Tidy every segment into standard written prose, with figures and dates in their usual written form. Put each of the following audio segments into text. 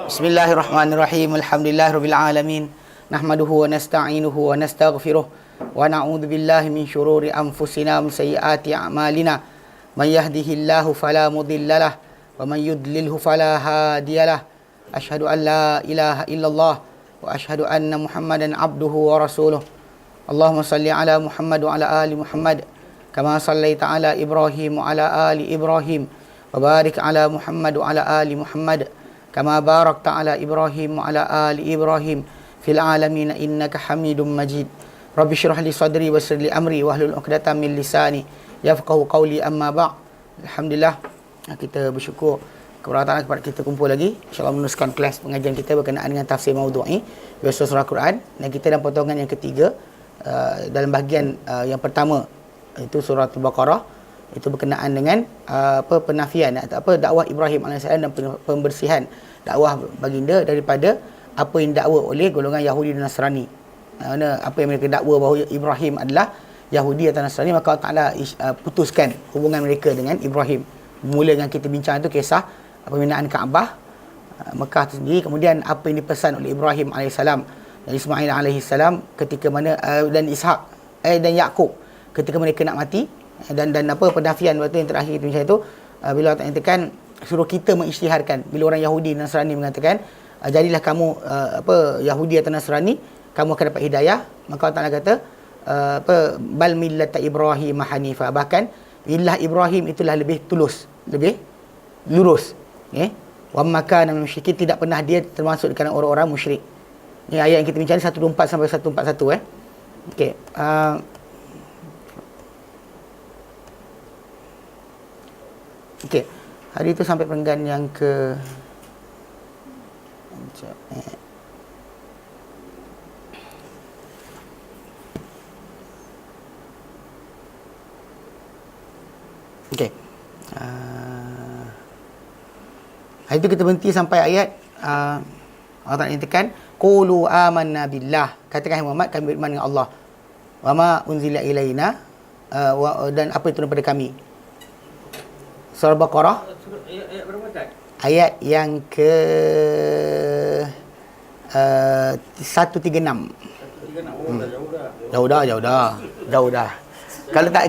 Bismillahirrahmanirrahim. Alhamdulillahirabbil alamin. Nahmaduhu wa nasta'inuhu wa nastaghfiruh wa na'udzu billahi min syururi anfusina wa min sayyiati a'malina. May yahdihillahu fala mudhillalah wa may yudlilhu fala hadiyalah. Asyhadu an la ilaha illallah wa asyhadu anna Muhammadan abduhu wa rasuluh. Allahumma salli ala Muhammad wa ala ali Muhammad kama sallaita ala Ibrahim wa ala ali Ibrahim wa barik ala Muhammad wa ala ali Muhammad kama barakta ala Ibrahim wa ala ali Ibrahim fil alamin innaka Hamidum Majid. Rabbi shrah li sadri wa yassir li amri wahlul 'uqdatam min lisani yafqahu qawli. Amma ba'd. Alhamdulillah, kita bersyukur kepada Allah kepada kita kumpul lagi insya-Allah meneruskan kelas pengajian kita berkenaan dengan tafsir maudhu'i biasa surah Quran, dan kita dalam potongan yang ketiga dalam bahagian yang pertama itu surah Al-Baqarah. Itu berkenaan dengan penafian dakwah Ibrahim AS dan pembersihan dakwah baginda daripada apa yang dakwa oleh golongan Yahudi dan Nasrani. Apa yang mereka dakwa bahawa Ibrahim adalah Yahudi atau Nasrani, maka Allah Ta'ala putuskan hubungan mereka dengan Ibrahim. Mula yang kita bincang itu kisah pembinaan Kaabah Mekah itu sendiri, kemudian apa yang dipesan oleh Ibrahim AS dan Ismail AS ketika mana dan Ishak dan Yaqub ketika mereka nak mati, dan apa penafian waktu yang terakhir itu macam itu, bila Allah nyatakan suruh kita mengisytiharkan bila orang Yahudi dan Nasrani mengatakan jadilah kamu Yahudi atau Nasrani, kamu akan dapat hidayah, maka Allah Taala kata bal millata Ibrahim hanifa, bahkan millah Ibrahim itulah lebih tulus, lebih lurus, wa makana minal musyrikin, tidak pernah dia termasuk di kalangan orang-orang musyrik. Ini ayat yang kita bincang 124 sampai 141 okey. Okey, hari itu sampai perenggan yang ke okey. Hari itu kita berhenti sampai ayat Allah Ta'ala nyatakan qulu amanna billah, katakan Muhammad kami beriman dengan Allah, wa ma unzila ilaina dan apa itu daripada kami. Surah Baqarah ayat berapa tak? Ayat yang ke 136. 136. Jauh dah.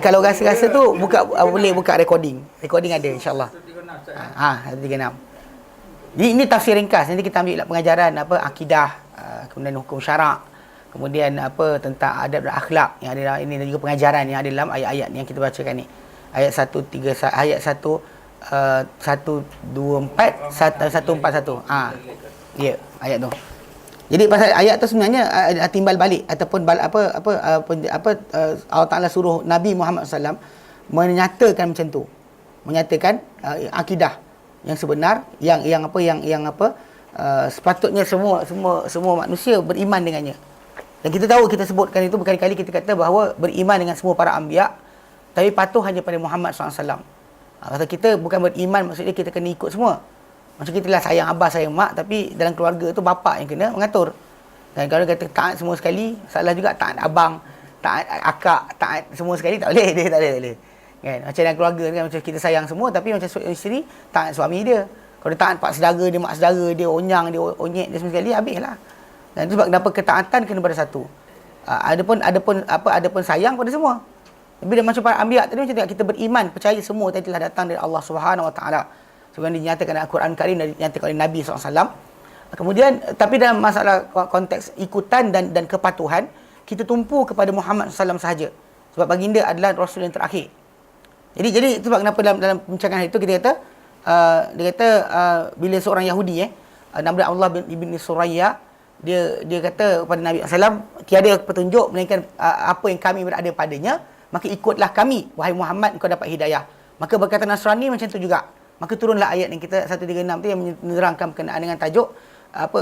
Kalau rasa-rasa tu boleh buka recording. Recording ada insya-Allah. 136. Jadi ini tafsir ringkas. Nanti kita ambil pengajaran akidah, kemudian hukum syarak, kemudian tentang adab dan akhlak yang ada dalam ini, dan juga pengajaran yang ada dalam ayat-ayat yang kita bacakan ni. Ayat 131 ayat 124 141. Ya, ayat tu. Jadi pasal ayat tu sebenarnya timbal balik ataupun Allah Taala suruh Nabi Muhammad SAW menyatakan macam tu. Menyatakan akidah yang sebenar, yang sepatutnya semua manusia beriman dengannya. Dan kita tahu, kita sebutkan itu berkali-kali, kita kata bahawa beriman dengan semua para anbiya, tapi patuh hanya pada Muhammad SAW. Kata kita bukan beriman, maksudnya kita kena ikut semua. Macam kita lah sayang abah, sayang mak, tapi dalam keluarga tu bapa yang kena mengatur. Dan kalau kata taat semua sekali, salah juga taat abang, taat akak, taat semua sekali, tak boleh. Dia tak boleh. Kan? Macam dalam keluarga kan, macam kita sayang semua, tapi macam isteri taat suami dia. Kalau dia taat pak saudara dia, mak saudara dia, onyang dia, onyek dia semua sekali, habislah. Dan itu sebab kenapa ketaatan kena pada satu. Adapun sayang pada semua. Tapi dia macam para anbiya tadi, macam kita beriman, percaya semua tadi telah datang dari Allah Subhanahu Wa Taala. Sebagaimana dinyatakan dalam Al-Quran Karim dan dinyatakan oleh Nabi SAW. Kemudian, tapi dalam masalah konteks ikutan dan kepatuhan, kita tumpu kepada Muhammad SAW sahaja. Sebab baginda adalah Rasul yang terakhir. Jadi itu sebab kenapa dalam perbincangan itu kita kata, dia kata bila seorang Yahudi, nama dia Abdullah bin Suraya, dia kata kepada Nabi SAW, tiada petunjuk melainkan apa yang kami berada padanya, maka ikutlah kami, wahai Muhammad, engkau dapat hidayah. Maka berkata Nasrani macam tu juga. Maka turunlah ayat yang kita 136 tu yang menerangkan berkenaan dengan tajuk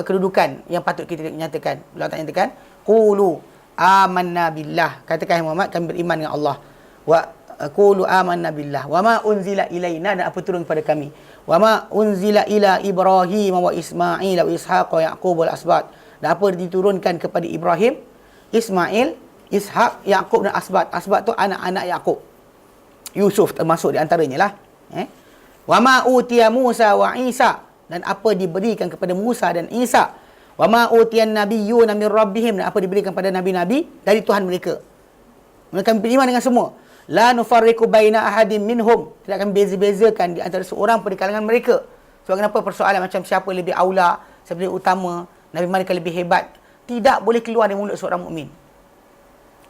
kedudukan yang patut kita nyatakan. Allah tak nyatakan qulu amanna billah, katakan Muhammad kami beriman dengan Allah, wa qulu amanna billah wa ma unzila ilaina, dan apa turun kepada kami, wa ma unzila ila Ibrahim wa Ismail wa Ishaq wa Yaqub wal asbat, dan apa diturunkan kepada Ibrahim, Ismail, Ishak, Yaqub dan Asbat. Asbat tu anak-anak Yaqub. Yusuf termasuk di antaranya lah. Wa ma utiya Musa wa Isa dan apa diberikan kepada Musa dan Isa. Wa ma utiyan nabiyyuna min rabbihim, dan apa diberikan pada nabi-nabi dari Tuhan mereka. Mereka beriman dengan semua. La nufarriqu baina ahadin minhum, tidak akan beza-bezakan di antara seorang pun di kalangan mereka. Sebab kenapa persoalan macam siapa lebih aula, siapa lebih utama, nabi mereka lebih hebat, tidak boleh keluar dari mulut seorang mukmin.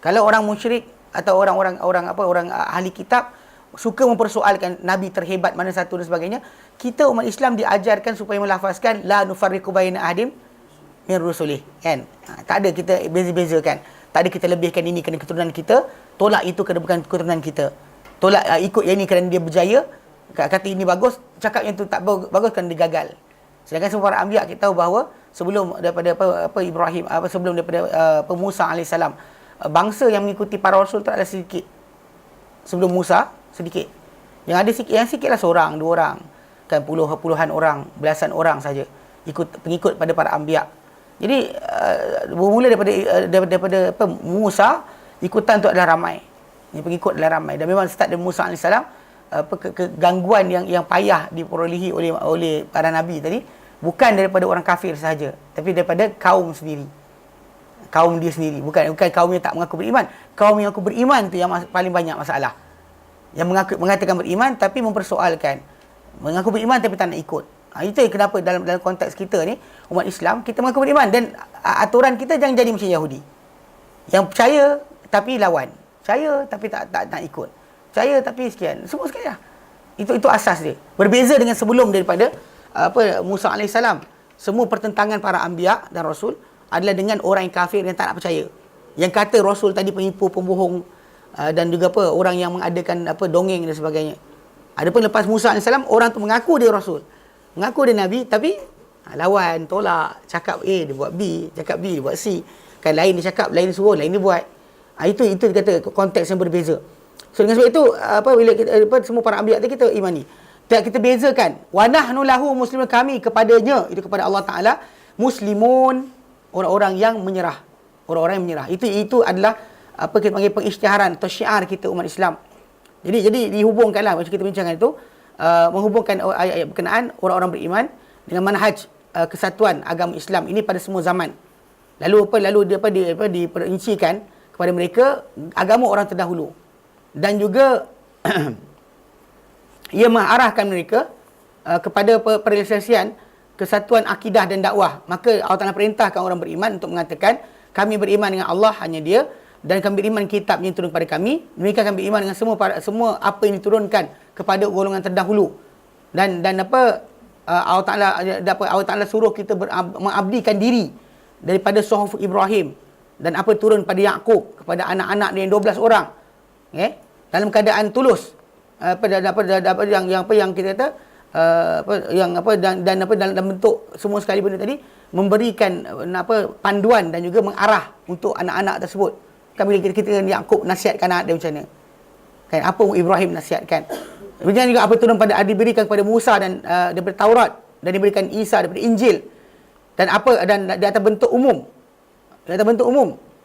Kalau orang musyrik atau orang ahli kitab suka mempersoalkan nabi terhebat mana satu dan sebagainya, kita umat Islam diajarkan supaya melafazkan la nufarriqu baina ahadin min rusulih, kan? Tak ada kita beza-bezakan. Tak ada kita lebihkan ini kerana keturunan kita, tolak itu kerana bukan keturunan kita. Tolak ikut yang ini kerana dia berjaya, kata ini bagus, cakap yang itu tak bagus kerana dia gagal. Sedangkan semua para anbiya kita tahu bahawa sebelum daripada Ibrahim, sebelum daripada Musa alaihissalam, bangsa yang mengikuti para rasul tu adalah sedikit. Sebelum Musa sedikit. Yang sikitlah seorang, dua orang, kan puluhan orang, belasan orang saja pengikut pada para anbiya. Jadi bermula daripada Musa, ikutan tu adalah ramai. Yang pengikut adalah ramai. Dan memang start dari Musa AS, kegangguan yang payah diperolehi oleh para nabi tadi bukan daripada orang kafir sahaja, tapi daripada kaum sendiri. Kaum dia sendiri, bukan kaum yang tak mengaku beriman. Kaum yang mengaku beriman tu yang paling banyak masalah. Yang mengatakan beriman tapi mempersoalkan. Mengaku beriman tapi tak nak ikut. Itu kenapa dalam konteks kita ni, umat Islam, kita mengaku beriman dan aturan kita jangan jadi macam Yahudi. Yang percaya tapi lawan. Percaya tapi tak nak ikut. Percaya tapi sekian. Semua sekali lah. Itu asas dia. Berbeza dengan sebelum daripada Musa alaihissalam. Semua pertentangan para anbiya dan rasul adalah dengan orang yang kafir yang tak nak percaya. Yang kata rasul tadi penipu, pembohong, dan juga orang yang mengadakan dongeng dan sebagainya. Adapun lepas Musa alaihissalam, orang tu mengaku dia rasul, mengaku dia nabi, tapi lawan, tolak, cakap A dia buat B, cakap B dia buat C. Kan lain dia cakap, lain dia suruh, lain dia buat. Itu dia kata konteks yang berbeza. So dengan sebab itu bila kita semua para anbiya kita imani. Tak kita bezakan, wa nahnu lahu muslimun, kami kepadanya, itu kepada Allah Taala, muslimun, orang-orang yang menyerah. Orang-orang yang menyerah. Itu adalah kita panggil pengisytiharan atau syiar kita umat Islam. Jadi dihubungkanlah macam kita bincangkan itu, menghubungkan ayat-ayat berkenaan orang-orang beriman dengan manhaj kesatuan agama Islam ini pada semua zaman. Lalu diperincikan kepada mereka agama orang terdahulu, dan juga ia mengarahkan mereka kepada perealisasian kesatuan akidah dan dakwah. Maka Allah Taala perintahkan orang beriman untuk mengatakan kami beriman dengan Allah, hanya Dia, dan kami beriman kitab yang turun kepada kami. Mereka akan beriman dengan semua apa yang diturunkan kepada golongan terdahulu. Dan Allah Taala suruh kita mengabdikan diri daripada suhuf Ibrahim dan apa turun pada Yaqub kepada anak-anak dia yang 12 orang. Dalam keadaan tulus. Yang kita kata dalam bentuk semua sekali benda tadi memberikan panduan dan juga mengarah untuk anak-anak tersebut. Kan bila kita Yaqub nasihatkan anak dia macam mana, kan apa Ibrahim nasihatkan, kemudian juga apa turun pada diberikan kepada Musa dan daripada Taurat, dan diberikan Isa daripada Injil, dan di atas bentuk umum,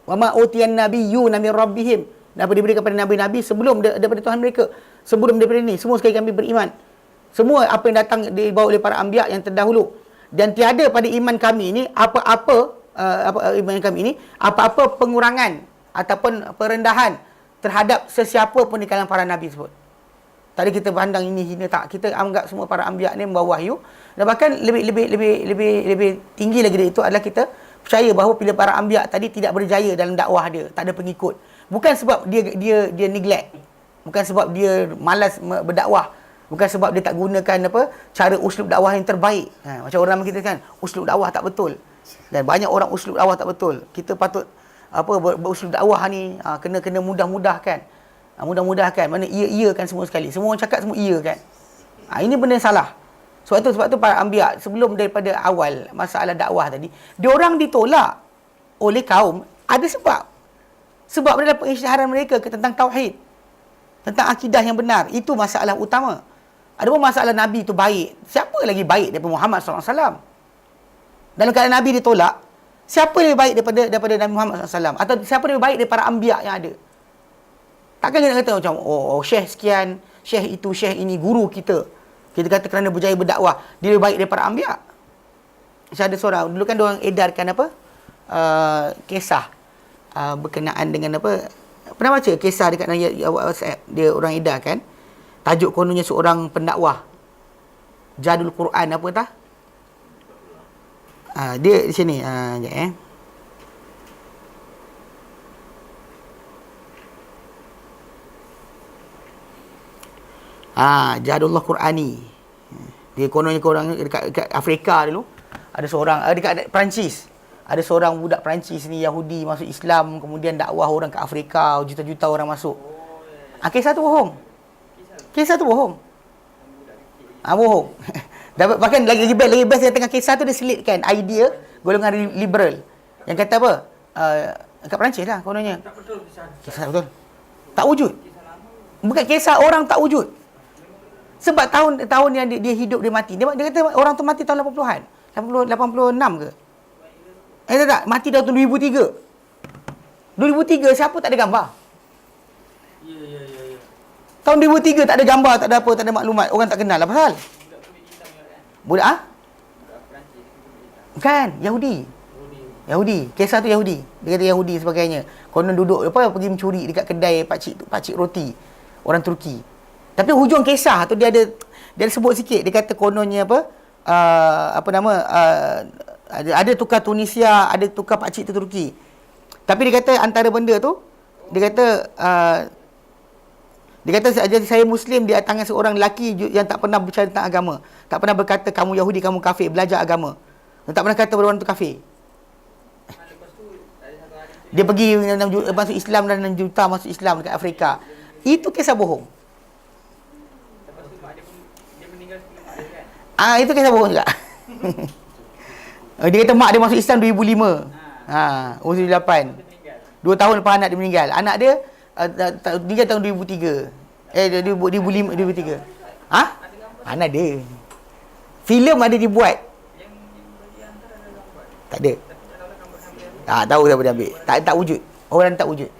wa ma utiyan nabiyyuna min rabbihim, dan apa diberikan kepada nabi-nabi sebelum daripada Tuhan mereka, sebelum daripada ini, semua sekali kami beriman. Semua apa yang datang dibawa oleh para anbiya yang terdahulu, dan tiada pada iman kami ini apa-apa pengurangan ataupun perendahan terhadap sesiapa pun di kalangan para nabi tersebut. Tadi kita pandang ini hina, tak, kita anggap semua para anbiya ni membawa wahyu, dan bahkan lebih tinggi lagi dari itu adalah kita percaya bahawa bila para anbiya tadi tidak berjaya dalam dakwah dia, tak ada pengikut, bukan sebab dia neglect, bukan sebab dia malas berdakwah, bukan sebab dia tak gunakan cara uslub dakwah yang terbaik. Macam orang kita kan, uslub dakwah tak betul, dan banyak orang uslub dakwah tak betul. Kita patut beruslub dakwah ni kena mudah-mudahkan. Mudah-mudahkan, mana iya kan semua sekali. Semua orang cakap semua iya kan. Ini benda yang salah. Sebab tu para anbiya sebelum daripada awal masalah dakwah tadi, diorang ditolak oleh kaum ada sebab. Sebab adalah pengisytiharan mereka tentang tauhid, tentang akidah yang benar. Itu masalah utama. Adapun masalah Nabi itu baik, siapa lagi baik daripada Muhammad SAW? Dalam keadaan Nabi ditolak, siapa lebih baik daripada Nabi Muhammad SAW? Atau siapa lebih baik daripada para anbiya yang ada? Takkan kita kata macam, syekh sekian, syekh itu, syekh ini, guru kita. Kita kata kerana berjaya berdakwah, dia lebih baik daripada anbiya. Macam ada seorang, dulu kan diorang edarkan apa? Kisah berkenaan dengan apa? Pernah baca kisah dekat WhatsApp? Dia orang edarkan. Tajuk kononnya seorang pendakwah. Jadul Quran apa tah? Dia di sini. Sekejap Jadullah Qurani. Dia kononnya orang dekat Afrika dulu. Ada seorang dekat Perancis. Ada seorang budak Perancis ni Yahudi masuk Islam, kemudian dakwah orang ke Afrika, juta-juta orang masuk. Kisah tu bohong. Kisah tu bohong. Bohong. Bahkan lagi best yang tengah kisah tu dia selitkan idea golongan liberal. Yang kata apa? Kat Perancis lah kononnya. Tak betul kisah betul. Tak wujud. Bukan kisah orang tak wujud. Sebab tahun yang dia hidup dia mati. Dia kata orang tu mati tahun 80-an. 86 ke? Tak. Mati tahun 2003. 2003 siapa tak ada gambar? Ya. Tahun 2003 tak ada gambar, tak ada apa, tak ada maklumat. Orang tak kenal lah pasal. Budak Kan, Yahudi. Kisah tu Yahudi. Dia kata Yahudi sebagainya. Konon duduk pergi mencuri dekat kedai pakcik roti orang Turki. Tapi hujung kisah tu dia ada sebut sikit. Dia kata kononnya ada tukar Tunisia, ada tukar pakcik tu Turki. Tapi dia kata antara benda tu, dia kata saya Muslim di tangan seorang lelaki yang tak pernah berbicara tentang agama. Tak pernah berkata kamu Yahudi, kamu kafir, belajar agama. Dan tak pernah kata pada orang tu kafir. Dia pergi masuk Islam dan 6 juta masuk Islam dekat Afrika. Itu kisah bohong. Itu kisah bohong juga. Dia kata mak dia masuk Islam 2005. Umur 8. 2 tahun lepas anak dia meninggal. Anak dia meninggal tahun 2003. 2003. Anak dia. Filem ada dibuat. Tak ada. Tak tahu siapa dia ambil. Tak wujud. Orang tak wujud.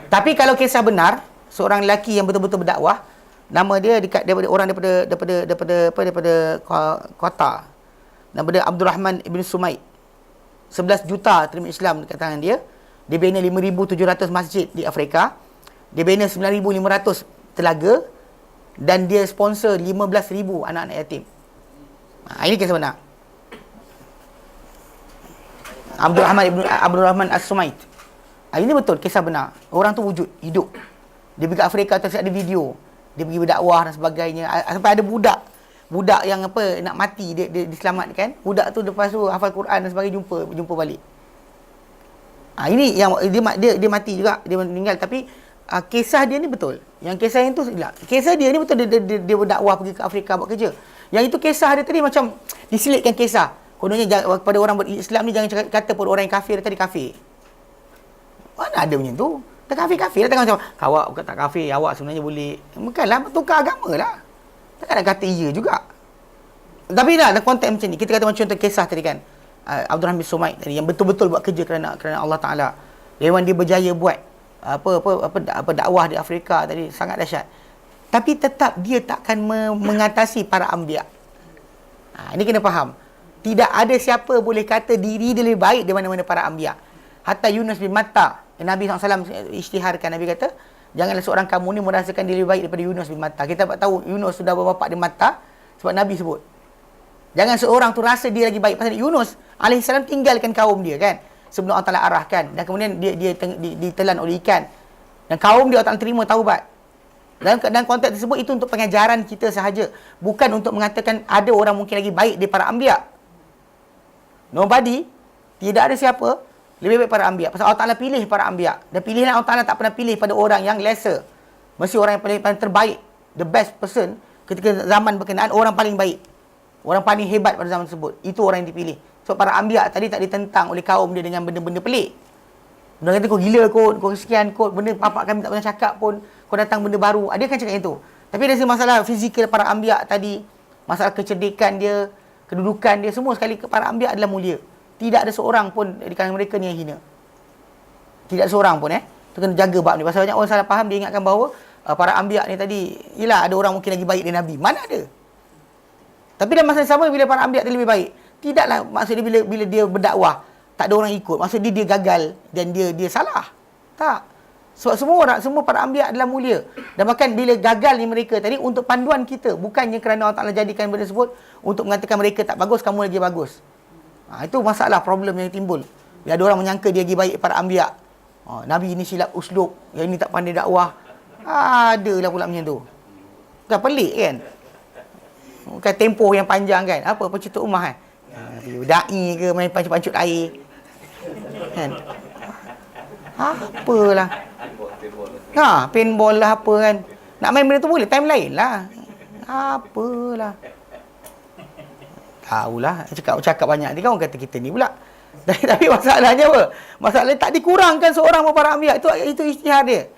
Tapi kalau kisah benar, seorang lelaki yang betul-betul berdakwah, nama dia daripada orang daripada kota. Nama dia Abdul Rahman Ibn Sumaid. 11 juta terima Islam dekat tangan dia. Dia bina 5,700 masjid di Afrika. Dia bina 9,500 telaga. Dan dia sponsor 15,000 anak-anak yatim. Ini kisah benar. Abdul Rahman As-Sumaid. Ini betul, kisah benar. Orang tu wujud, hidup. Dia pergi ke Afrika, terus ada video. Dia pergi berdakwah dan sebagainya. Sampai ada budak yang nak mati, dia diselamatkan. Budak tu lepas tu hafal Quran dan sebagainya, jumpa balik. Ini yang dia mati juga, dia meninggal. Tapi kisah dia ni betul. Yang kisah yang tu kisah dia ni betul, dia berdakwah pergi ke Afrika buat kerja. Yang itu kisah dia tadi macam diselitkan kisah. Kononnya pada orang Islam ni jangan kata pada orang yang kafir tadi kafir. Mana ada macam tu? Tak kafir lah. Takkan macam awak bukan tak kafir, awak sebenarnya boleh. Bukanlah, tukar agama lah. Takkan nak kata iya juga. Tapi dalam konteks macam ni, kita kata macam contoh kisah tadi kan, Abdul Rahman Sumaid tadi yang betul-betul buat kerja kerana Allah Taala. Memang dia berjaya buat apa dakwah di Afrika tadi sangat dahsyat. Tapi tetap dia takkan mengatasi para anbiya. Ini kena faham. Tidak ada siapa boleh kata diri dia lebih baik daripada mana-mana para anbiya. Hatta Yunus bin Matta, Nabi SAW isytiharkan, Nabi kata, janganlah seorang kamu ni merasakan diri lebih baik daripada Yunus bin Matta. Kita tahu Yunus sudah berbapak di Matta sebab Nabi sebut. Jangan seorang tu rasa dia lagi baik. Pasal Yunus AS tinggalkan kaum dia kan, sebelum Allah Ta'ala arahkan. Dan kemudian dia ditelan oleh ikan. Dan kaum dia Allah Ta'ala terima taubat. Dan konteks tersebut itu untuk pengajaran kita sahaja. Bukan untuk mengatakan ada orang mungkin lagi baik daripada anbiya. Nobody, tidak ada siapa lebih baik para anbiya. Pasal Allah Ta'ala pilih para anbiya. Dan pilihan Allah Ta'ala tak pernah pilih pada orang yang lesser. Mesti orang yang paling terbaik, the best person ketika zaman berkenaan, orang paling baik. Orang paling hebat pada zaman tersebut. Itu orang yang dipilih. So para anbiya tadi tak ditentang oleh kaum dia dengan benda-benda pelik. Dia kata kau gila kot, kau sekian kot, benda bapak kami tak pernah cakap pun, kau datang benda baru. Dia kan cakap itu. Tapi dari masalah fizikal para anbiya tadi, masalah kecerdikan dia, kedudukan dia, semua sekali para anbiya adalah mulia. Tidak ada seorang pun di kalangan mereka ni yang hina. Tidak ada seorang pun Tu kena jaga bab ni. Pasal banyak orang salah faham, dia ingatkan bahawa para anbiya ni tadi, yelah ada orang mungkin lagi baik dari Nabi. Mana ada? Tapi dalam masa yang sama, bila para anbiya tadi lebih baik, tidaklah maksudnya bila dia berdakwah tak ada orang ikut, maksud dia gagal dan dia salah. Tak. Sebab semua para anbiya adalah mulia. Dan bahkan bila gagal ni mereka tadi untuk panduan kita, bukannya kerana Allah Taala jadikan benda tersebut untuk mengatakan mereka tak bagus, kamu lagi bagus. Itu masalah, problem yang timbul. Bila ada orang menyangka dia lagi baik para anbiya. Nabi ini silap uslub, yang ini tak pandai dakwah. Adalah pula macam tu. Bukan pelik kan? Bukan tempoh yang panjang kan? Apa pencetus ummah kan? Da'i ke main pancut-pancut air. Kan? Apalah. Paintball lah apa kan. Nak main benda tu boleh, time lain lah. Apalah. Tahulah, cakap banyak ni kan orang kata kita ni pula. Tapi masalahnya apa? Masalahnya tak dikurangkan seorang para anbiya. Itu ijtihad dia.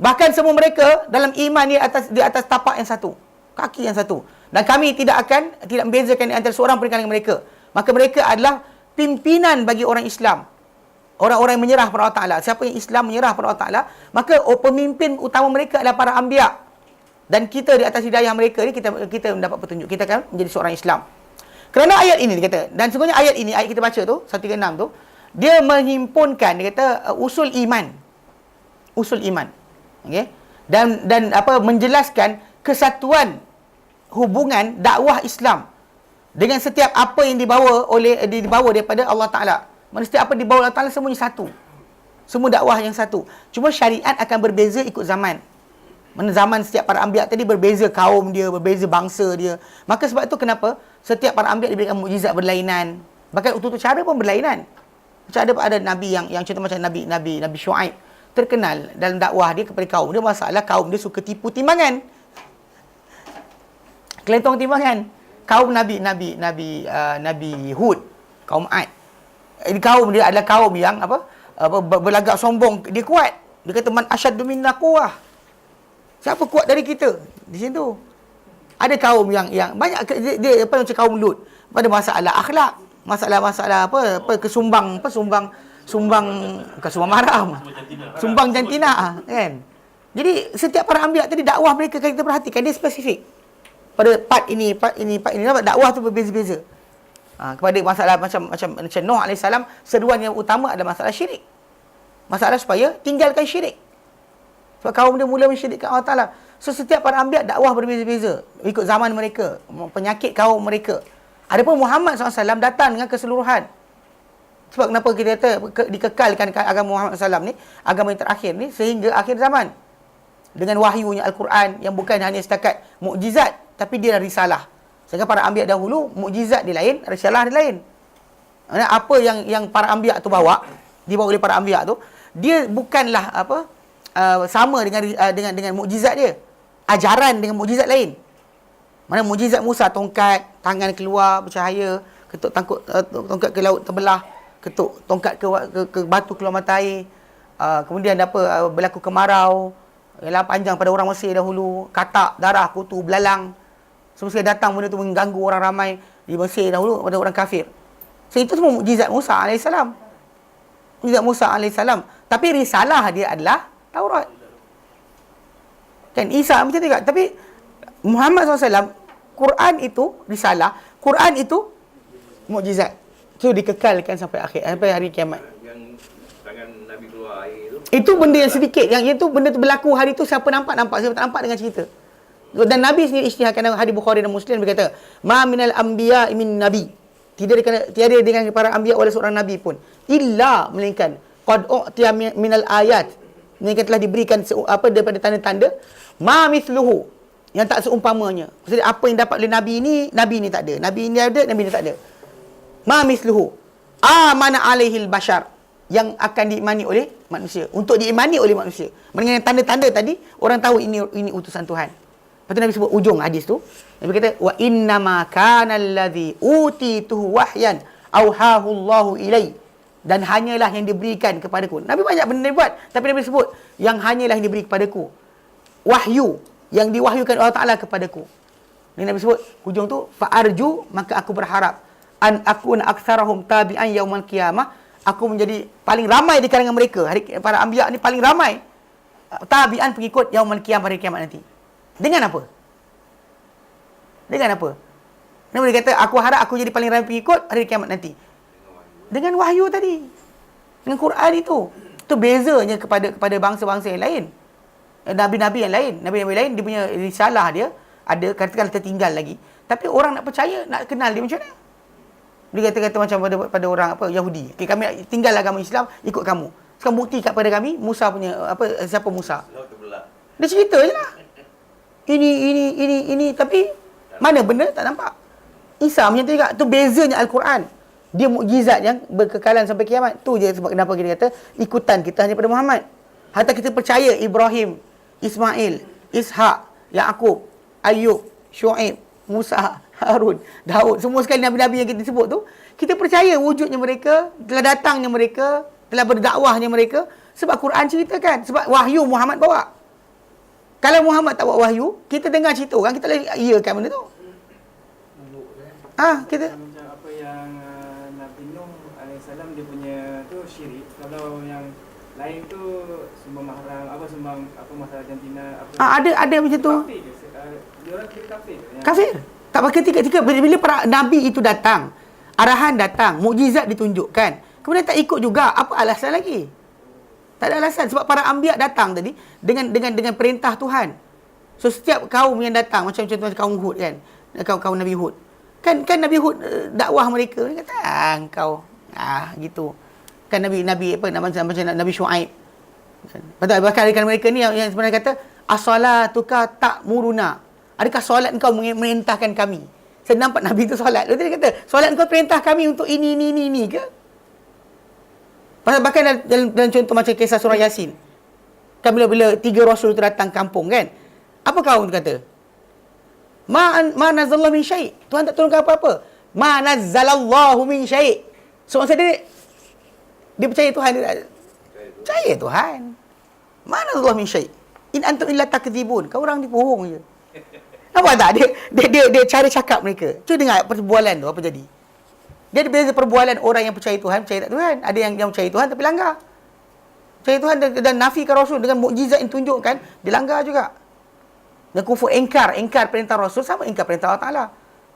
Bahkan semua mereka dalam iman ni di atas tapak yang satu. Kaki yang satu. Dan kami tidak membezakan antara seorang pun dengan mereka. Maka mereka adalah pimpinan bagi orang Islam. Orang-orang yang menyerah pada Allah Ta'ala. Siapa yang Islam menyerah pada Allah Ta'ala, maka pemimpin utama mereka adalah para anbiya. Dan kita di atas hidayah mereka ni, kita mendapat petunjuk. Kita akan menjadi seorang Islam. Kerana ayat ini, dia kata, dan sesungguhnya ayat ini, ayat kita baca tu, 136 tu, dia menghimpunkan, dia kata, usul iman. Usul iman. Okay? Dan menjelaskan kesatuan hubungan dakwah Islam dengan setiap apa yang dibawa daripada Allah Ta'ala. Maksudnya setiap apa dibawa Allah Ta'ala semuanya satu. Semua dakwah yang satu. Cuma syariat akan berbeza ikut zaman. Mana zaman setiap para anbiya tadi berbeza kaum dia, berbeza bangsa dia. Maka sebab itu kenapa setiap para anbiya diberikan mukjizat berlainan. Bahkan untuk cara pun berlainan. Macam ada nabi yang contoh macam Nabi Syuaib terkenal dalam dakwah dia kepada kaum dia, masalah kaum dia suka tipu timbangan. Kelentong timbangan. Kaum Nabi Hud, kaum Ad. Ini kaum dia adalah kaum yang berlagak sombong, dia kuat. Dia kata man asyaddu minna quwwah. Siapa kuat dari kita? Di situ. Ada kaum yang banyak dia macam kaum Lut pada masalah akhlak, masalah sumbang bukan sumbang maram. Sumbang jantina kan. Jadi setiap para anbiya tadi dakwah mereka, kalau kita perhatikan dia spesifik. Pada part ini dakwah tu berbeza-beza. Kepada masalah macam Nuh AS, seruan yang utama adalah masalah syirik. Masalah supaya tinggalkan syirik. Sebab kaum dia mula mensyirikkan Allah Ta'ala. So setiap para anbiya dakwah berbeza-beza ikut zaman mereka, penyakit kaum mereka. Adapun Muhammad SAW datang dengan keseluruhan. Sebab kenapa kita kata dikekalkan agama Muhammad SAW ni, agama yang terakhir ni, sehingga akhir zaman. Dengan wahyunya Al-Quran yang bukan hanya setakat mukjizat, tapi dia risalah. Sehingga para anbiya dahulu, mukjizat dia lain, risalah dia lain. Apa yang para anbiya tu dibawa oleh para anbiya tu, dia bukanlah sama dengan mukjizat dia. Ajaran dengan mukjizat lain. Mana mukjizat Musa, tongkat, tangan keluar bercahaya, ketuk tongkat ke laut terbelah, ketuk tongkat ke batu keluar mata air. Kemudian berlaku kemarau, ialah panjang pada orang Mesir dahulu, katak, darah, kutu, belalang. Semua sekali datang benda tu mengganggu orang ramai di Mesir dahulu pada orang kafir. So itu semua mukjizat Musa AS. Mukjizat Musa AS. Tapi risalah dia adalah Taurat. Kan Isa macam tu juga. Tapi Muhammad SAW, Quran itu risalah, Quran itu mukjizat. So dikekalkan sampai hari kiamat. Yang tangan Nabi keluar air tu. Itu benda yang sedikit. Yang itu benda tu berlaku hari tu, siapa nampak, siapa tak nampak dengan cerita. Dan Nabi sendiri isytiharkan hadis Bukhari dan Muslim berkata, "Ma minal anbiya min nabi." Tiada dengan para anbiya oleh seorang nabi pun illa melainkan qad u'tiya minal ayat, melainkan telah diberikan daripada tanda-tanda ma mithluhu, yang tak seumpamanya. Maksudnya apa yang dapat oleh nabi ni tak ada. Nabi ni ada, nabi ni tak ada. Ma mithluhu amana alaihil bashar, yang akan diimani oleh manusia, untuk diimani oleh manusia. Dengan tanda-tanda tadi orang tahu ini utusan Tuhan. Lepas tu Nabi sebut ujung hadis tu, Nabi kata wa innama kana allazi utituhu wahyan auhahu Allahu ilai, dan hanyalah yang diberikan kepadaku. Nabi banyak benda buat, tapi Nabi sebut yang hanyalah yang diberi kepadaku. Wahyu yang diwahyukan Allah Taala kepadaku. Ni Nabi sebut hujung tu fa arju, maka aku berharap an akuna aktsarahum tabi'an yaumal qiyamah, aku menjadi paling ramai di kalangan mereka. Para anbiya ni paling ramai tabi'an, pengikut yaumal qiyamah, pada kiamat nanti. Dengan apa? Nabi dia kata, aku harap aku jadi paling ramai pengikut hari kiamat nanti. Dengan wahyu tadi. Dengan Quran itu. Itu bezanya kepada bangsa-bangsa yang lain. Nabi-nabi yang lain. Nabi-nabi lain, dia punya risalah dia, ada katakanlah tertinggal lagi. Tapi orang nak percaya, nak kenal dia macam mana? Dia kata-kata macam pada orang Yahudi. Okay, kami tinggal agama Islam, ikut kamu. Sekarang bukti kepada kami, Musa punya, siapa Musa? Dia cerita je lah. Ini. Tapi, mana benda tak nampak. Isa macam tu juga. Tu bezanya Al-Quran. Dia mukjizat yang berkekalan sampai kiamat. Tu je sebab kenapa kita kata ikutan kita hanya pada Muhammad. Hatta kita percaya Ibrahim, Ismail, Ishak, Yaqub, Ayub, Syuaib, Musa, Harun, Daud, semua sekali nabi-nabi yang kita sebut tu, kita percaya wujudnya mereka, telah datangnya mereka, telah berdakwahnya mereka sebab Quran ceritakan, sebab wahyu Muhammad bawa. Kalau Muhammad tak bawa wahyu, kita dengar cerita orang, kita iakan benda tu. Kita macam apa yang Nabi Nuh alaihissalam dia punya tu syirik. Kalau yang lain tu sembang mahram, sembang masalah jantina ada macam tu. Kafir ke? Dia orang kafir. Kafir. Tak pakai ketika bila para nabi itu datang, arahan datang, mukjizat ditunjukkan, kemudian tak ikut juga, apa alasan lagi? Tak ada alasan sebab para anbiya datang tadi dengan perintah Tuhan. So setiap kaum yang datang macam contoh kaum Hud kan, kaum Nabi Hud. Kan Nabi Hud dakwah mereka, dia kata engkau gitu. Kan Nabi macam Nabi Syuaib. Bahkan mereka ni yang sebenarnya kata as-salatuka ta'muruna. Adakah solat engkau merintahkan kami? Saya nampak Nabi tu solat. Dia kata solat engkau perintah kami untuk ini ke? Bahkan dalam contoh macam kisah surah Yasin. Kan bila 3 rasul tu datang kampung kan. Apa kau kata? Ma nazzalallahu min syai'. Tuhan tak turunkan apa-apa. Ma nazzalallahu min syai'. So maksud dia percaya Tuhan, dia percaya Tuhan. Ma nazzalallahu min syai'. In antum illa takdzibun. Kau orang ni bohong je. Nampak tak? Dia cara cakap mereka. Cuba dengar perbualan tu apa jadi. Dia ada beza perbualan orang yang percaya Tuhan, percaya tak Tuhan. Ada yang percaya Tuhan tapi langgar. Percaya Tuhan dan nafikan Rasul dengan mukjizat yang tunjukkan, dia langgar juga. Dan kufur engkar perintah Rasul sama engkar perintah Allah Taala.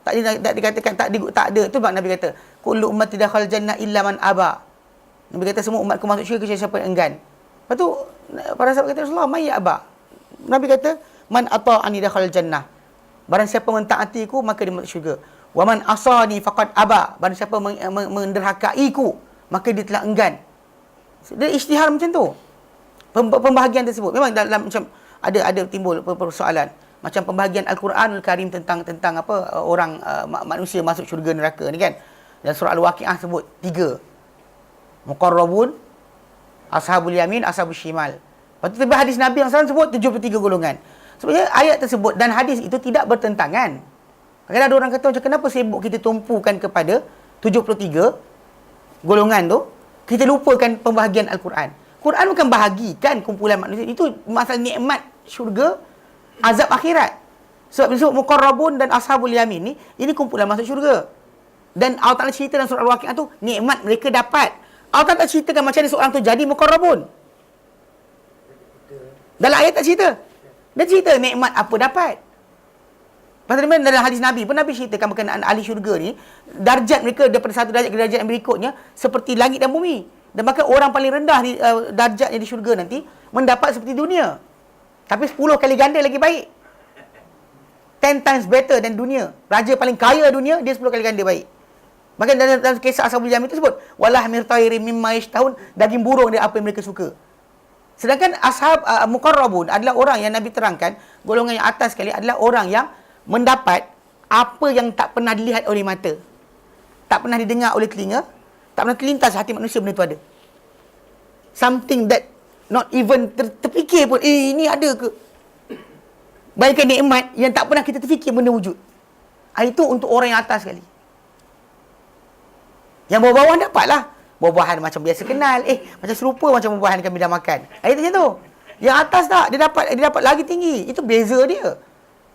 Tak dikatakan tak ada. Tu sebab Nabi kata, kullu ummati dakhal jannah illa man aba. Nabi kata semua umatku masuk syurga kecuali siapa yang enggan. Lepas tu para sahabat kata Rasulullah, may aba. Nabi kata, man ata'ani dakhal jannah. Barang siapa mentaatiku maka dia masuk syurga. Wa man asani faqad aba. Barang siapa menderhakaiku maka dia telah enggan. Dia isytihar macam tu. Pembahagian tersebut memang dalam macam ada timbul persoalan macam pembahagian Al-Quranul Karim tentang orang manusia masuk syurga neraka ni kan. Dan surah Al-Waqiah sebut 3. Muqarrabun, ashabul yamin, ashabul shimal. Lepas tu hadis Nabi yang SAW sebut 73 golongan. Sebenarnya ayat tersebut dan hadis itu tidak bertentangan. Kadang-kadang ada orang kata macam kenapa sibuk kita tumpukan kepada 73 golongan tu, kita lupakan pembahagian Al-Quran. Quran bukan bahagikan kumpulan manusia. Itu masalah nikmat syurga, azab akhirat. Sebab disebut muqarrabun dan ashabul yamin ni, ini kumpulan masuk syurga. Dan Allah Ta'ala cerita dalam surah Al-Waqiah tu, nikmat mereka dapat. Allah Ta'ala tak ceritakan macam mana seorang tu jadi muqarrabun. Dalam ayat tak cerita. Dia cerita nikmat apa dapat. Pasal dalam hadis Nabi pun Nabi ceritakan berkenaan ahli syurga ni, darjat mereka daripada satu darjat ke darjat yang berikutnya seperti langit dan bumi. Dan bahkan orang paling rendah di darjatnya di syurga nanti mendapat seperti dunia. Tapi 10 kali ganda lagi baik. 10 times better than dunia. Raja paling kaya dunia, dia 10 kali ganda baik. Bahkan dalam kisah Ashabul Yamin itu sebut, walah mirtairim mimma yashtahun, daging burung dia apa yang mereka suka. Sedangkan ashab muqarrabun adalah orang yang Nabi terangkan, golongan yang atas sekali adalah orang yang mendapat apa yang tak pernah dilihat oleh mata, tak pernah didengar oleh telinga, tak pernah terlintas hati manusia benda tu ada. Something that not even terfikir pun, ini ada ke? Bayangkan nikmat yang tak pernah kita terfikir benda wujud. Itu untuk orang yang atas sekali. Yang bawah-bawah dapatlah. Buah-buahan macam biasa kenal. Macam serupa macam buah-buahan kami dah makan. Itu macam tu. Yang atas tak, dia dapat lagi tinggi. Itu beza dia.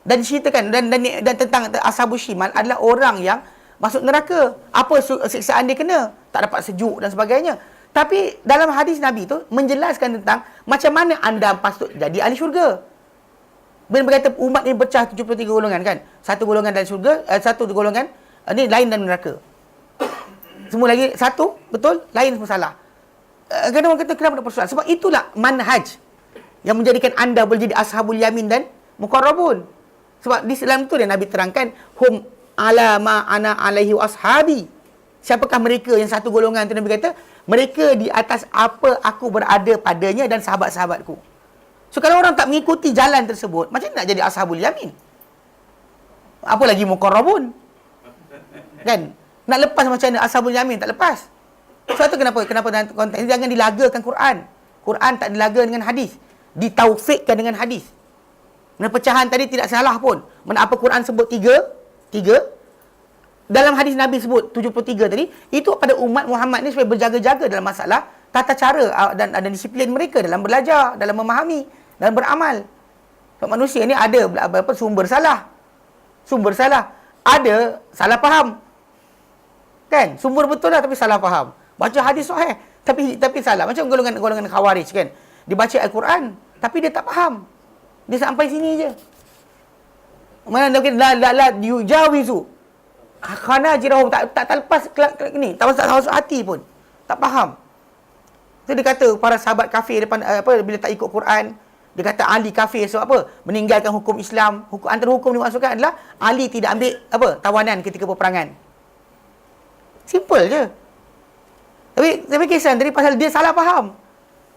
Dan diceritakan dan tentang ashabul shimal adalah orang yang masuk neraka. Apa siksaan dia kena? Tak dapat sejuk dan sebagainya. Tapi dalam hadis Nabi tu menjelaskan tentang macam mana anda patut jadi ahli syurga. Bila berkata umat ni pecah 73 golongan kan. Satu golongan dalam syurga, satu golongan ni lain dalam neraka. Semua lagi satu betul, lain semua salah. Kadang orang kata kenapa ada persoalan? Sebab itulah manhaj yang menjadikan anda boleh jadi ashabul yamin dan muqarrabun. Sebab di dalam tu dia Nabi terangkan hum ala ma ana alaihi wa ashabi. Siapakah mereka yang satu golongan tu? Nabi kata mereka di atas apa aku berada padanya dan sahabat-sahabatku. So kalau orang tak mengikuti jalan tersebut, macam mana nak jadi ashabul yamin? Apa lagi muqarrabun? Kan? Nak lepas macam mana ashabul yamin tak lepas? Sebab tu kenapa dalam konteks ini jangan dilagakan Quran. Quran tak dilaga dengan hadis. Ditaufikkan dengan hadis. Dan pecahan tadi tidak salah pun. Mana apa Quran sebut tiga. Dalam hadis Nabi sebut 73 tadi, itu pada umat Muhammad ni supaya berjaga-jaga dalam masalah tata cara dan disiplin mereka dalam belajar, dalam memahami, dalam beramal. Sebab manusia ni ada sumber salah. Ada salah faham. Kan? Sumber betul lah tapi salah faham. Baca hadis sahih tapi salah. Macam golongan Khawarij kan. Dia baca Al-Quran tapi dia tak faham. Dia sampai sini je. Mana la yujawizu khanajirahum, tak lepas ni, tak masuk hati pun. Tak faham. Itu dia kata para sahabat kafir depan bila tak ikut Quran, dia kata Ali kafir sebab apa? Meninggalkan hukum Islam. Antara hukum dimaksudkan adalah Ali tidak ambil tawanan ketika peperangan. Simple je. Tapi kisah tadi pasal dia salah faham.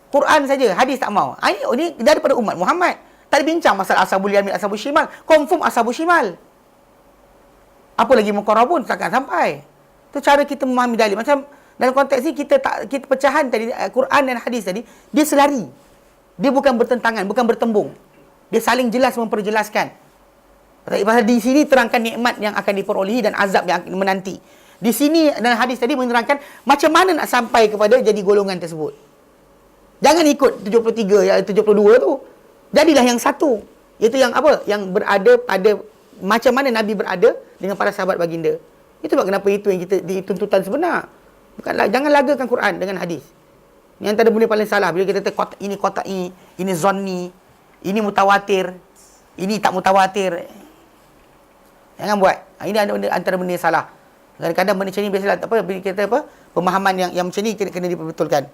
Quran saja, hadis tak mau. Ini daripada umat Muhammad. Tak ada bincang masalah ashabul yamin, ashabul shimal. Confirm ashabul shimal. Apa lagi muqarrabun takkan sampai. Itu cara kita memahami dalil. Macam dalam konteks ni kita pecahan tadi Quran dan hadis tadi, dia selari. Dia bukan bertentangan, bukan bertembung. Dia saling jelas memperjelaskan. Pasal di sini terangkan nikmat yang akan diperolehi dan azab yang akan menanti. Di sini dalam hadis tadi menerangkan macam mana nak sampai kepada jadi golongan tersebut. Jangan ikut 73 72 tu. Jadilah yang satu. Iaitu yang apa? Yang berada pada macam mana Nabi berada dengan para sahabat baginda. Itu sebab kenapa itu yang kita dituntutan sebenar. Bukanlah, jangan lagakan Quran dengan hadis. Ini antara benda paling salah bila kita kata ini qat'i, ini zanni, ini mutawatir, ini tak mutawatir. Jangan buat. Ini antara benda yang salah. Kadang-kadang benda macam ni biasalah bila kita pemahaman yang macam ni kena diperbetulkan.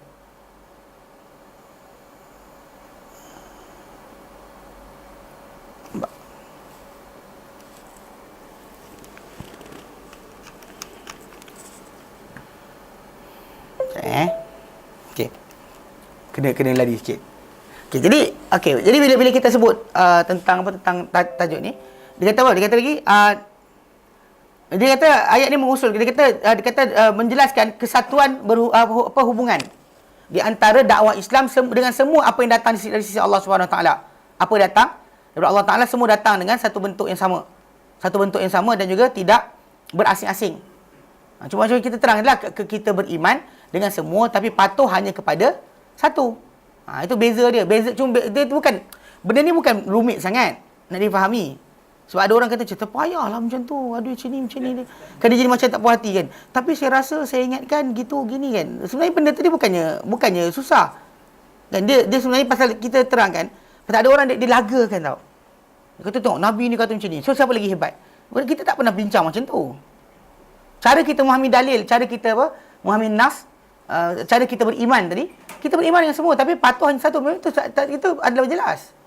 Okey. Kena lari sikit. Jadi bila kita sebut tentang tajuk ni, dia kata apa? Dia kata lagi dia kata ayat ni mengusul, dia kata menjelaskan kesatuan hubungan di antara dakwah Islam dengan semua apa yang datang dari sisi Allah Subhanahu Wa Taala. Apa datang daripada Allah Taala semua datang dengan satu bentuk yang sama. Satu bentuk yang sama dan juga tidak berasing-asing. Cuma kita teranglah kita beriman dengan semua tapi patuh hanya kepada satu. Itu beza dia. Dia bukan, benda ni bukan rumit sangat nak difahami. Sebab ada orang kata tak payahlah macam tu. Aduh macam ni. Kan dia jadi macam tak puas hati kan. Tapi saya rasa saya ingatkan gitu gini kan. Sebenarnya benda tadi bukannya susah. Dan dia sebenarnya pasal kita terangkan, pasal ada orang dia lagakan tau. Dia kata tengok Nabi ni kata macam ni. So siapa lagi hebat? Kita tak pernah bincang macam tu. Cara kita memahami dalil, cara kita memahami nas, cara kita beriman tadi, kita beriman dengan semua tapi patuh hanya satu. Itu adalah jelas.